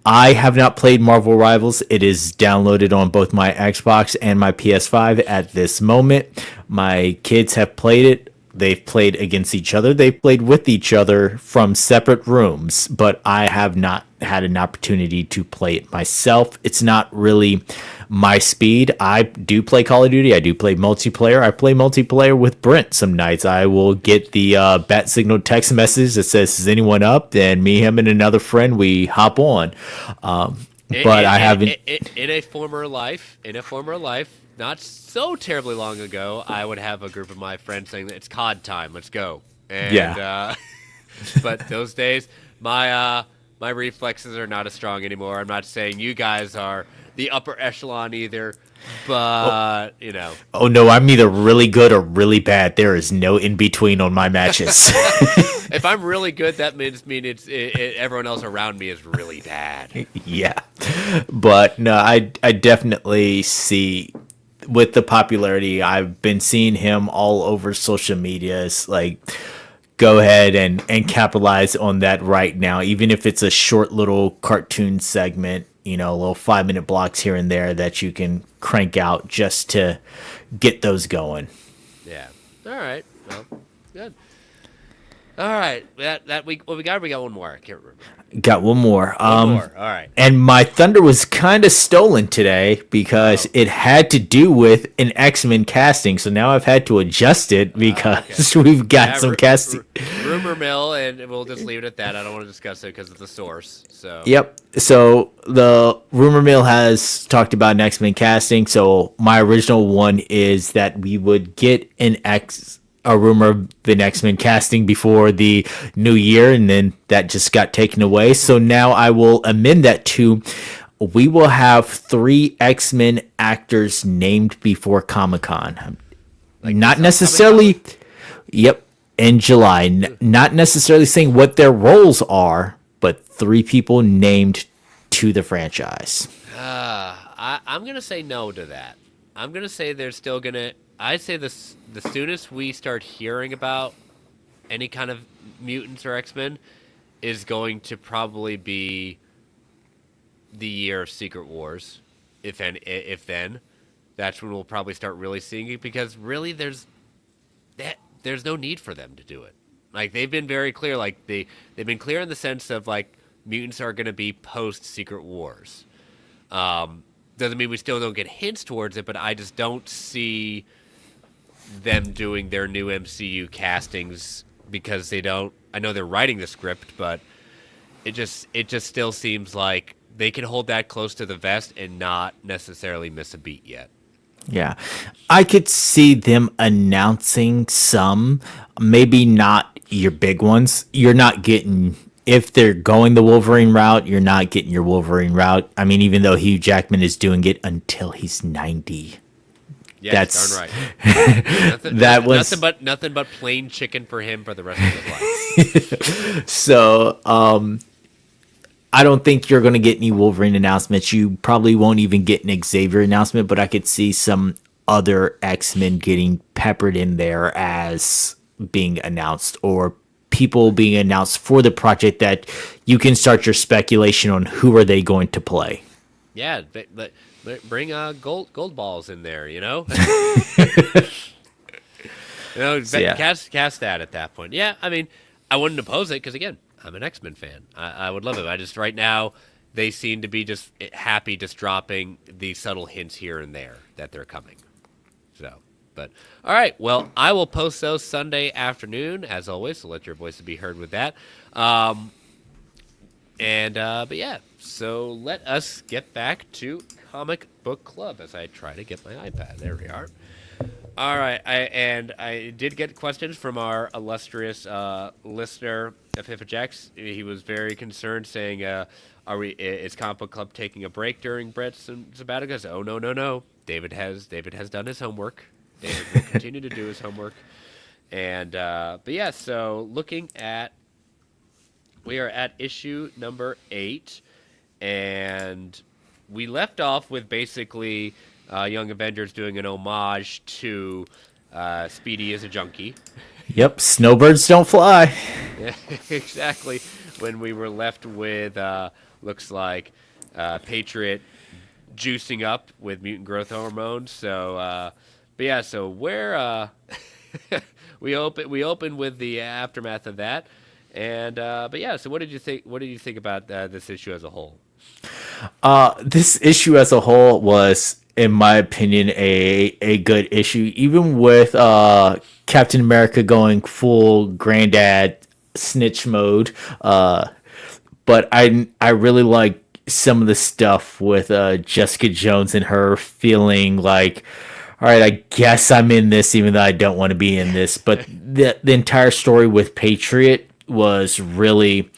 I have not played Marvel Rivals. It is downloaded on both my Xbox and my PS5 at this moment. My kids have played it. They've played against each other. They've played with each other from separate rooms, but I have not had an opportunity to play it myself. It's not really my speed. I do play Call of Duty. I do play multiplayer. I play multiplayer with Brent some nights. I will get the bat signal text message that says, "Is anyone up?" And me, him, and another friend, we hop on. I haven't. In a former life, not so terribly long ago, I would have a group of my friends saying that it's COD time, let's go. And, yeah. But those days, my reflexes are not as strong anymore. I'm not saying you guys are the upper echelon either, but, you know. Oh, no, I'm either really good or really bad. There is no in-between on my matches. If I'm really good, that means everyone else around me is really bad. Yeah. But, no, I definitely see, with the popularity, I've been seeing him all over social media. It's like go ahead and capitalize on that right now, even if it's a short little cartoon segment, little 5-minute blocks here and there that you can crank out just to get those going. Yeah. All right. Well, good. All right. That week. What we got? We got one more. I can't remember. Got one more. One more. All right. And my thunder was kind of stolen today because it had to do with an X-Men casting. So now I've had to adjust it because we've got some casting. Rumor mill, and we'll just leave it at that. I don't want to discuss it because it's the source. So. Yep. So the rumor mill has talked about an X-Men casting. So my original one is that we would get a rumor of an X-Men casting before the new year, and then that just got taken away. So now I will amend that to we will have 3 X-Men actors named before Comic-Con. Not necessarily, yep, in July. Not necessarily saying what their roles are, but 3 people named to the franchise. I'm going to say no to that. I'm going to say they're still going to... I'd say the soonest we start hearing about any kind of mutants or X-Men is going to probably be the year of Secret Wars, if then. That's when we'll probably start really seeing it, because really there's no need for them to do it. Like, they've been very clear. Like, they've been clear in the sense of, like, mutants are going to be post Secret Wars. Doesn't mean we still don't get hints towards it, but I just don't see them doing their new MCU castings because they don't. I know they're writing the script, but it just still seems like they can hold that close to the vest and not necessarily miss a beat yet. Yeah, I could see them announcing some, maybe not your big ones. You're not getting, if they're going the Wolverine route, you're not getting your Wolverine route. I mean, even though Hugh Jackman is doing it until he's 90. Yeah, that's darn right. Nothing but plain chicken for him for the rest of his life. So, I don't think you're going to get any Wolverine announcements. You probably won't even get an Xavier announcement, but I could see some other X-Men getting peppered in there as being announced, or people being announced for the project that you can start your speculation on who are they going to play. Yeah, but bring gold balls in there, Cast that at that point. Yeah, I mean, I wouldn't oppose it because, again, I'm an X-Men fan. I would love it. I just, right now, they seem to be just happy just dropping these subtle hints here and there that they're coming. So, but, all right. Well, I will post those Sunday afternoon, as always, so let your voice be heard with that. But yeah, so let us get back to Comic Book Club as I try to get my iPad. There we are. All right, I did get questions from our illustrious listener, Jax. He was very concerned, saying, is Comic Book Club taking a break during Brett's sabbatical? I said, oh, no. David has done his homework. David will continue to do his homework. And but yeah, so we are at issue number 8, and we left off with basically Young Avengers doing an homage to Speedy as a junkie. Yep, snowbirds don't fly. Yeah, exactly. When we were left with, looks like, Patriot juicing up with mutant growth hormone. So, but yeah, so we're we open with the aftermath of that, and but yeah, so what did you think? What did you think about this issue as a whole? This issue as a whole was, in my opinion, a good issue, even with Captain America going full granddad snitch mode. But I really like some of the stuff with Jessica Jones and her feeling like, all right, I guess I'm in this, even though I don't want to be in this. But the entire story with Patriot was really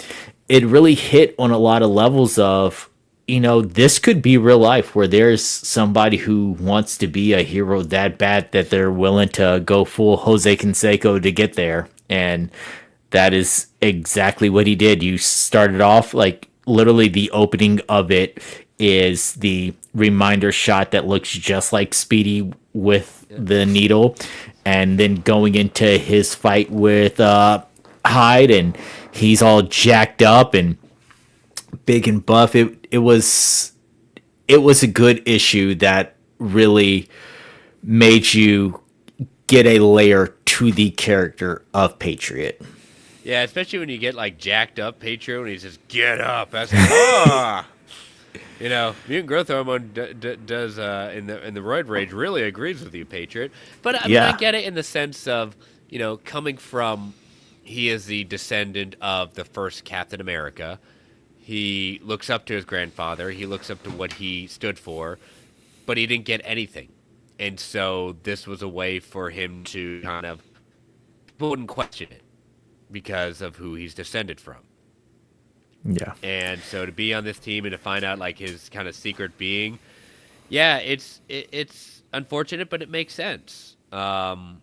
hit on a lot of levels of, this could be real life, where there's somebody who wants to be a hero that bad that they're willing to go full Jose Canseco to get there. And that is exactly what he did. You started off, like, literally the opening of it is the reminder shot that looks just like Speedy with the needle. And then going into his fight with hide, and he's all jacked up and big and buff. It was a good issue that really made you get a layer to the character of Patriot. Yeah, especially when you get like jacked up Patriot and he says, "Get up." That's like, ah. You know, mutant growth hormone does in the roid rage really agrees with you, Patriot. But I mean, I get it in the sense of, you know, coming from, he is the descendant of the first Captain America. He looks up to his grandfather. He looks up to what he stood for, but he didn't get anything, and so this was a way for him to kind of, people wouldn't question it because of who he's descended from. Yeah. And so to be on this team and to find out like his kind of secret being, yeah, it's unfortunate, but it makes sense. And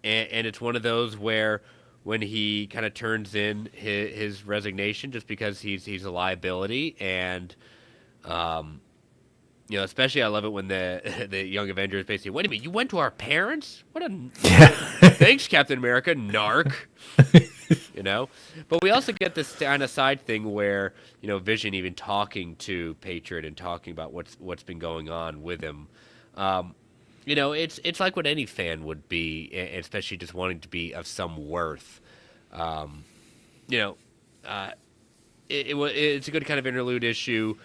it's one of those where when he kind of turns in his resignation just because he's a liability, and you know, especially I love it when the Young Avengers basically, wait a minute, you went to our parents? What a thanks, Captain America, narc. You know, but we also get this kind of side thing where, you know, Vision even talking to Patriot and talking about what's been going on with him. You know, it's like what any fan would be, especially just wanting to be of some worth. You know, it's a good kind of interlude issue.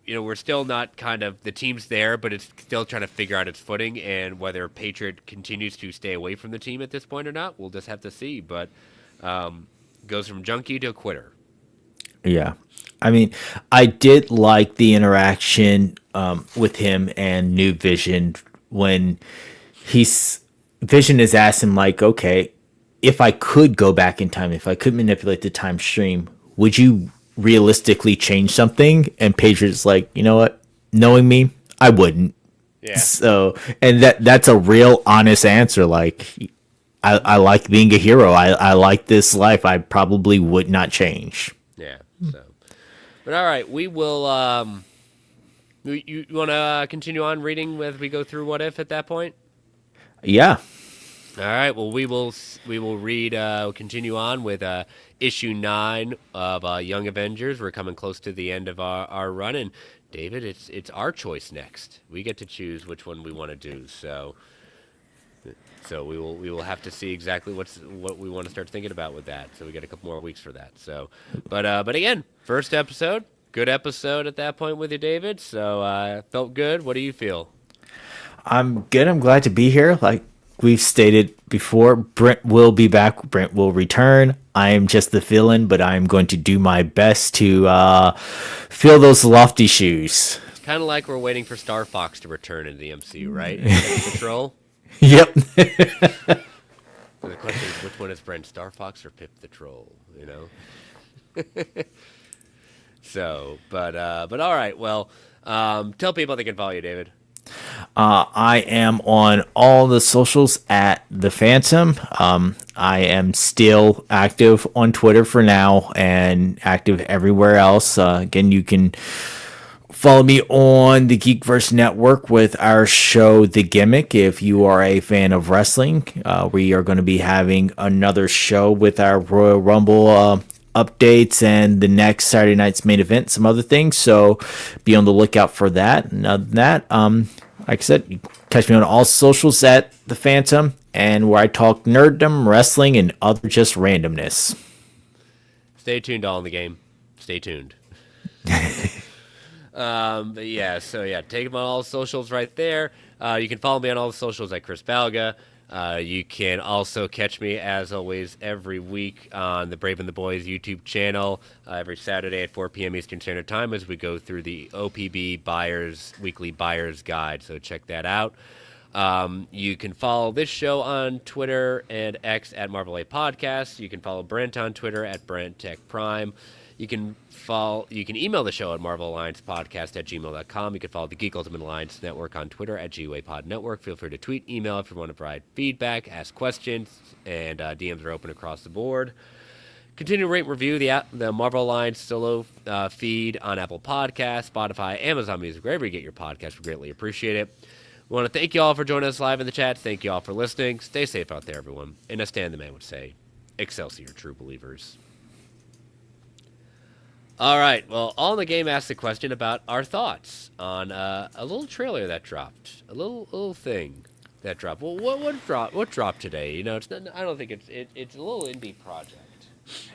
You know, we're still not kind of, the team's there, but it's still trying to figure out its footing, and whether Patriot continues to stay away from the team at this point or not, we'll just have to see. But goes from junkie to quitter. Yeah. I mean, I did like the interaction with him and New Vision when Vision is asking, like, okay, if I could go back in time, if I could manipulate the time stream, would you realistically change something? And Patriot's like, you know what? Knowing me, I wouldn't. Yeah. So, and that's a real honest answer. Like, I like being a hero. I like this life. I probably would not change. Yeah. So, but all right, we will. You want to continue on reading as we go through What If at that point? Yeah. All right. Well, we will read. We'll continue on with issue 9 of Young Avengers. We're coming close to the end of our run, and David, it's our choice next. We get to choose which one we want to do. So we will have to see exactly what we want to start thinking about with that. So we got a couple more weeks for that. So, but again, first episode, good episode at that point with you, David. So felt good. What do you feel? I'm good. I'm glad to be here. Like we've stated before, Brent will be back. Brent will return. I am just the fill-in, but I'm going to do my best to fill those lofty shoes. It's kind of like we're waiting for Star Fox to return into the MCU, right? Patrol. Yep. The question is, which one is Brent, Star Fox or Pip the Troll? You know. So, but all right. Well, tell people they can follow you, David. I am on all the socials at The Phantom. I am still active on Twitter for now and active everywhere else. Again, you can follow me on the Geekverse Network with our show, The Gimmick. If you are a fan of wrestling, we are going to be having another show with our Royal Rumble updates and the next Saturday night's main event, some other things. So be on the lookout for that. And other than that, like I said, you can catch me on all socials at The Phantom, and where I talk nerddom, wrestling, and other just randomness. Stay tuned, all in the game. Stay tuned. But yeah, so yeah, take them on all the socials right there. You can follow me on all the socials at Chris Balga. You can also catch me, as always, every week on the Brave and the Boys YouTube channel, every Saturday at 4 p.m. Eastern Standard Time as we go through the OPB Weekly Buyer's Guide, so check that out. You can follow this show on Twitter and X at Marvel A Podcast. You can follow Brent on Twitter at Brent Tech Prime. You can email the show at marvelalliancepodcast@gmail.com. You can follow the Geek Ultimate Alliance Network on Twitter at GUAPod Network. Feel free to tweet, email if you want to provide feedback, ask questions, and DMs are open across the board. Continue to rate and review the Marvel Alliance solo feed on Apple Podcasts, Spotify, Amazon Music, wherever you get your podcasts. We greatly appreciate it. We want to thank you all for joining us live in the chat. Thank you all for listening. Stay safe out there, everyone. And as Stan the Man would say, Excelsior, true believers. All right. Well, All in the Game asked the question about our thoughts on a little trailer that dropped, a little thing that dropped. Well, what dropped today? You know, it's not, I don't think it's a little indie project.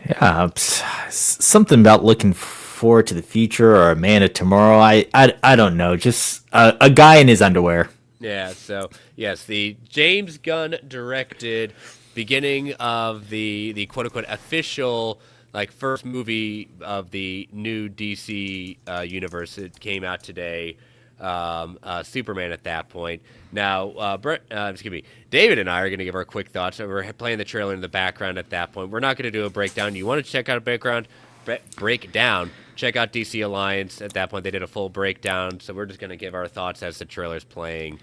Yeah, something about looking forward to the future or a man of tomorrow. I don't know. Just a guy in his underwear. Yeah. So yes, the James Gunn directed beginning of the quote unquote official like first movie of the new DC universe. It came out today. Superman at that point. Now, David and I are going to give our quick thoughts. We're playing the trailer in the background at that point. We're not going to do a breakdown. You want to check out a background breakdown? Check out DC Alliance. At that point, they did a full breakdown. So we're just going to give our thoughts as the trailer's playing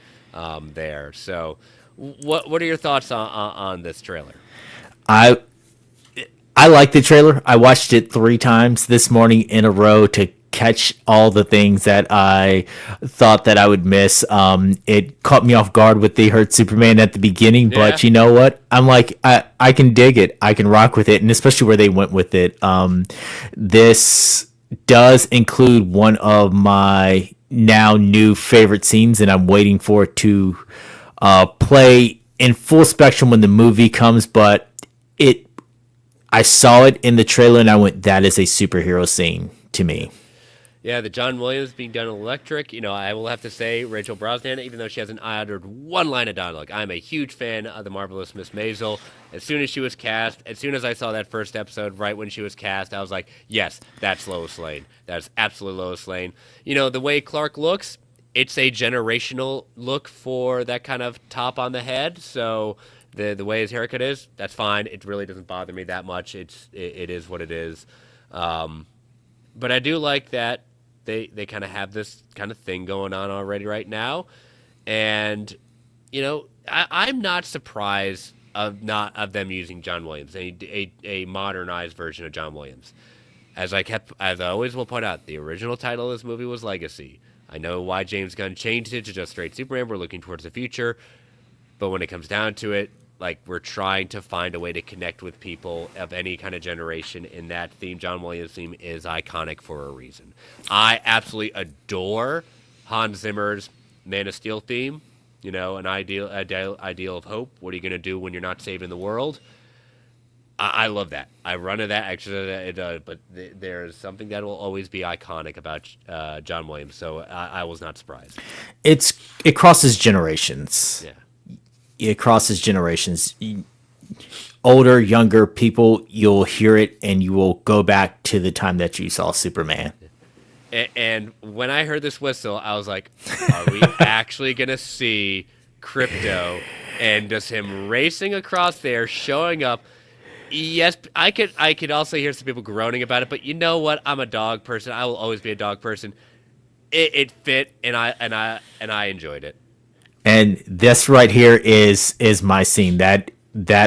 there. So, what are your thoughts on this trailer? I like the trailer. I watched it 3 times this morning in a row to catch all the things that I thought that I would miss. It caught me off guard with they hurt Superman at the beginning, but you know what? I'm like, I can dig it. I can rock with it, and especially where they went with it. This does include one of my now new favorite scenes, and I'm waiting for it to play in full spectrum when the movie comes, but I saw it in the trailer and I went, that is a superhero scene to me. Yeah, the John Williams being done electric. You know, I will have to say Rachel Brosnahan, even though she hasn't uttered one line of dialogue, I'm a huge fan of the marvelous Miss Maisel. As soon as she was cast, as soon as I saw that first episode, right when she was cast, I was like, yes, that's Lois Lane. That's absolutely Lois Lane. You know, the way Clark looks, it's a generational look for that kind of top on the head. So the way his haircut is, that's fine. It really doesn't bother me that much. It is what it is. But I do like that they kind of have this kind of thing going on already right now. And, you know, I'm not surprised of them using John Williams, a modernized version of John Williams. As I always will point out, the original title of this movie was Legacy. I know why James Gunn changed it to just straight Superman. We're looking towards the future. But when it comes down to it, like, we're trying to find a way to connect with people of any kind of generation, and that theme, John Williams' theme, is iconic for a reason. I absolutely adore Hans Zimmer's Man of Steel theme. You know, an ideal of hope. What are you going to do when you're not saving the world? I love that. I run to that. Actually, but there's something that will always be iconic about John Williams. So I was not surprised. It crosses generations. Yeah. It crosses generations. Older, younger people, you'll hear it and you will go back to the time that you saw Superman. And when I heard this whistle, I was like, are we actually going to see Crypto and just him racing across there, showing up? Yes, I could also hear some people groaning about it, but you know what? I'm a dog person. I will always be a dog person. It fit, and I enjoyed it. And this right here is my scene. That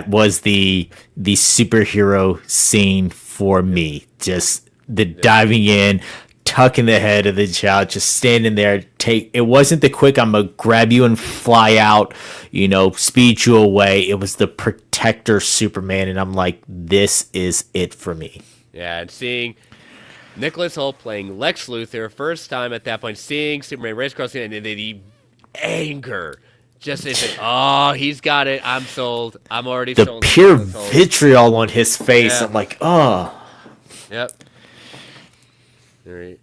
was the superhero scene for me. Just the diving in, tucking the head of the child, just standing there. It wasn't the quick, I'm gonna grab you and fly out, you know, speed you away. It was the protector Superman, and I'm like, this is it for me. Yeah, and seeing Nicholas Hoult playing Lex Luthor, first time at that point, seeing Superman race across the and the anger. Just is it, oh, he's got it. I'm sold. I'm already sold. The pure vitriol on his face. Yeah. I'm like, oh. Yep.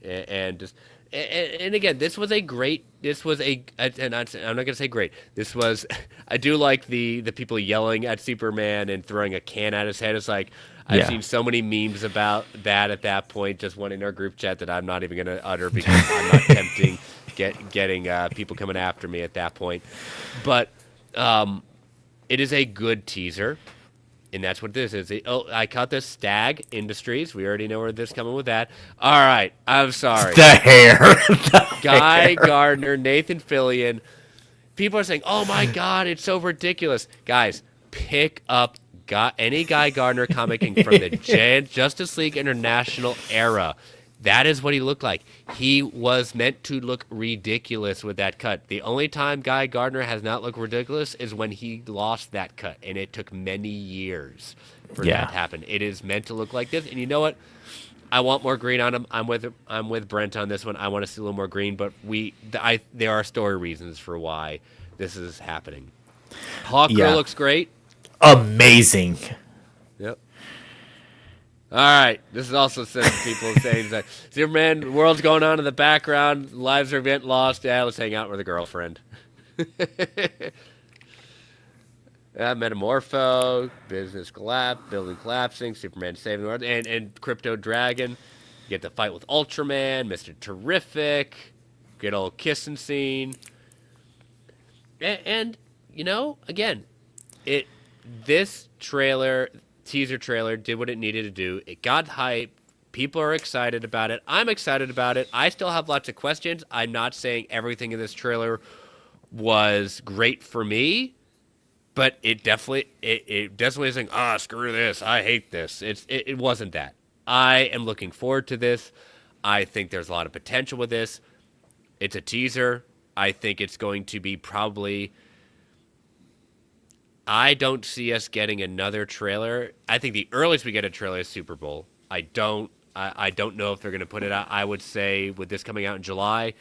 And just and again, this was a great. This was and I'm not gonna say great. This was. I do like the people yelling at Superman and throwing a can at his head. It's like I've seen so many memes about that at that point. Just one in our group chat that I'm not even gonna utter because I'm not tempting. Getting people coming after me at that point. But it is a good teaser, and that's what this is. I caught this Stag Industries. We already know where this is coming with that. All right, I'm sorry. The hair. Guy Gardner, Nathan Fillion. People are saying, oh, my God, it's so ridiculous. Guys, pick up any Guy Gardner comic from the Justice League International era. That is what he looked like. He was meant to look ridiculous with that cut. The only time Guy Gardner has not looked ridiculous is when he lost that cut, and it took many years for that to happen. It is meant to look like this, and you know what? I want more green on him. I'm with Brent on this one. I want to see a little more green, but there are story reasons for why this is happening. Hawkgirl looks great. Amazing. Yep. All right. This is also some people saying that Superman, the world's going on in the background, lives are getting lost. Yeah, let's hang out with a girlfriend. Metamorpho, business collapse, building collapsing, Superman saving the world, and Crypto Dragon. You get the fight with Ultraman, Mr. Terrific, good old kissing scene. And you know, again, this teaser trailer did what it needed to do. It got hype. People are excited about it. I'm excited about it. I still have lots of questions. I'm not saying everything in this trailer was great for me, but it definitely isn't, screw this, I hate this. It wasn't that. I am looking forward to this. I think there's a lot of potential with this. It's a teaser. I think it's going to be probably... I don't see us getting another trailer. I think the earliest we get a trailer is Super Bowl. I don't know if they're going to put it out. I would say with this coming out in July,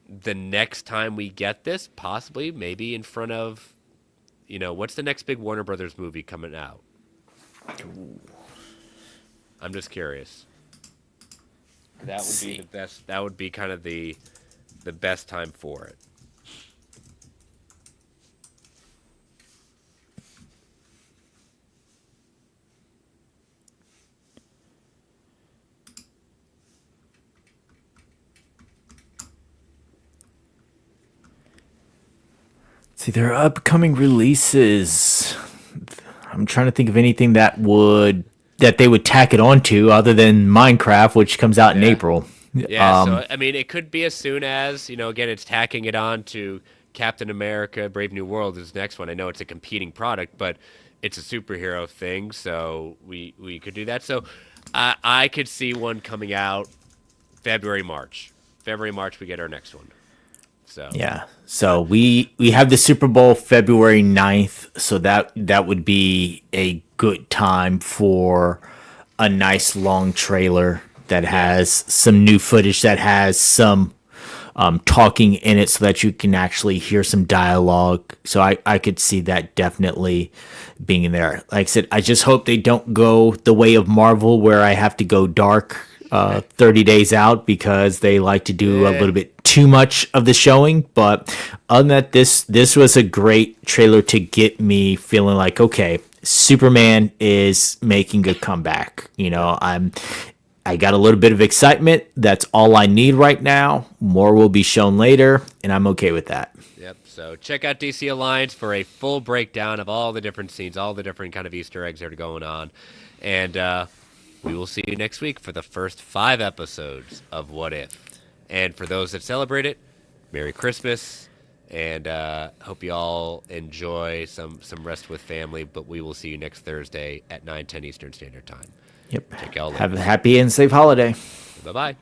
the next time we get this, possibly, maybe in front of, what's the next big Warner Brothers movie coming out? I'm just curious. That would be the best. That would be kind of the best time for it. See, there are upcoming releases. I'm trying to think of anything that they would tack it onto other than Minecraft, which comes out in April. Yeah, so I mean, it could be as soon as, again, it's tacking it on to Captain America: Brave New World is the next one. I know it's a competing product, but it's a superhero thing, so we could do that. So I could see one coming out February, March. February, March, we get our next one. So yeah, so we have the Super Bowl February 9th, so that would be a good time for a nice long trailer that has some new footage, that has some talking in it, so that you can actually hear some dialogue. So I could see that definitely being in there. Like I said, I just hope they don't go the way of Marvel, where I have to go dark 30 days out, because they like to do a little bit too much of the showing. But other than that, this was a great trailer to get me feeling like, okay, Superman is making a comeback. I got a little bit of excitement. That's all I need right now. More will be shown later, and I'm okay with that. Yep. So check out DC Alliance for a full breakdown of all the different scenes, all the different kind of Easter eggs that are going on. And we will see you next week for the first 5 episodes of What If. And for those that celebrate it, Merry Christmas. And hope you all enjoy some rest with family. But we will see you next Thursday at 9:10 Eastern Standard Time. Yep. Take y'all later. Have a happy and safe holiday. Bye-bye.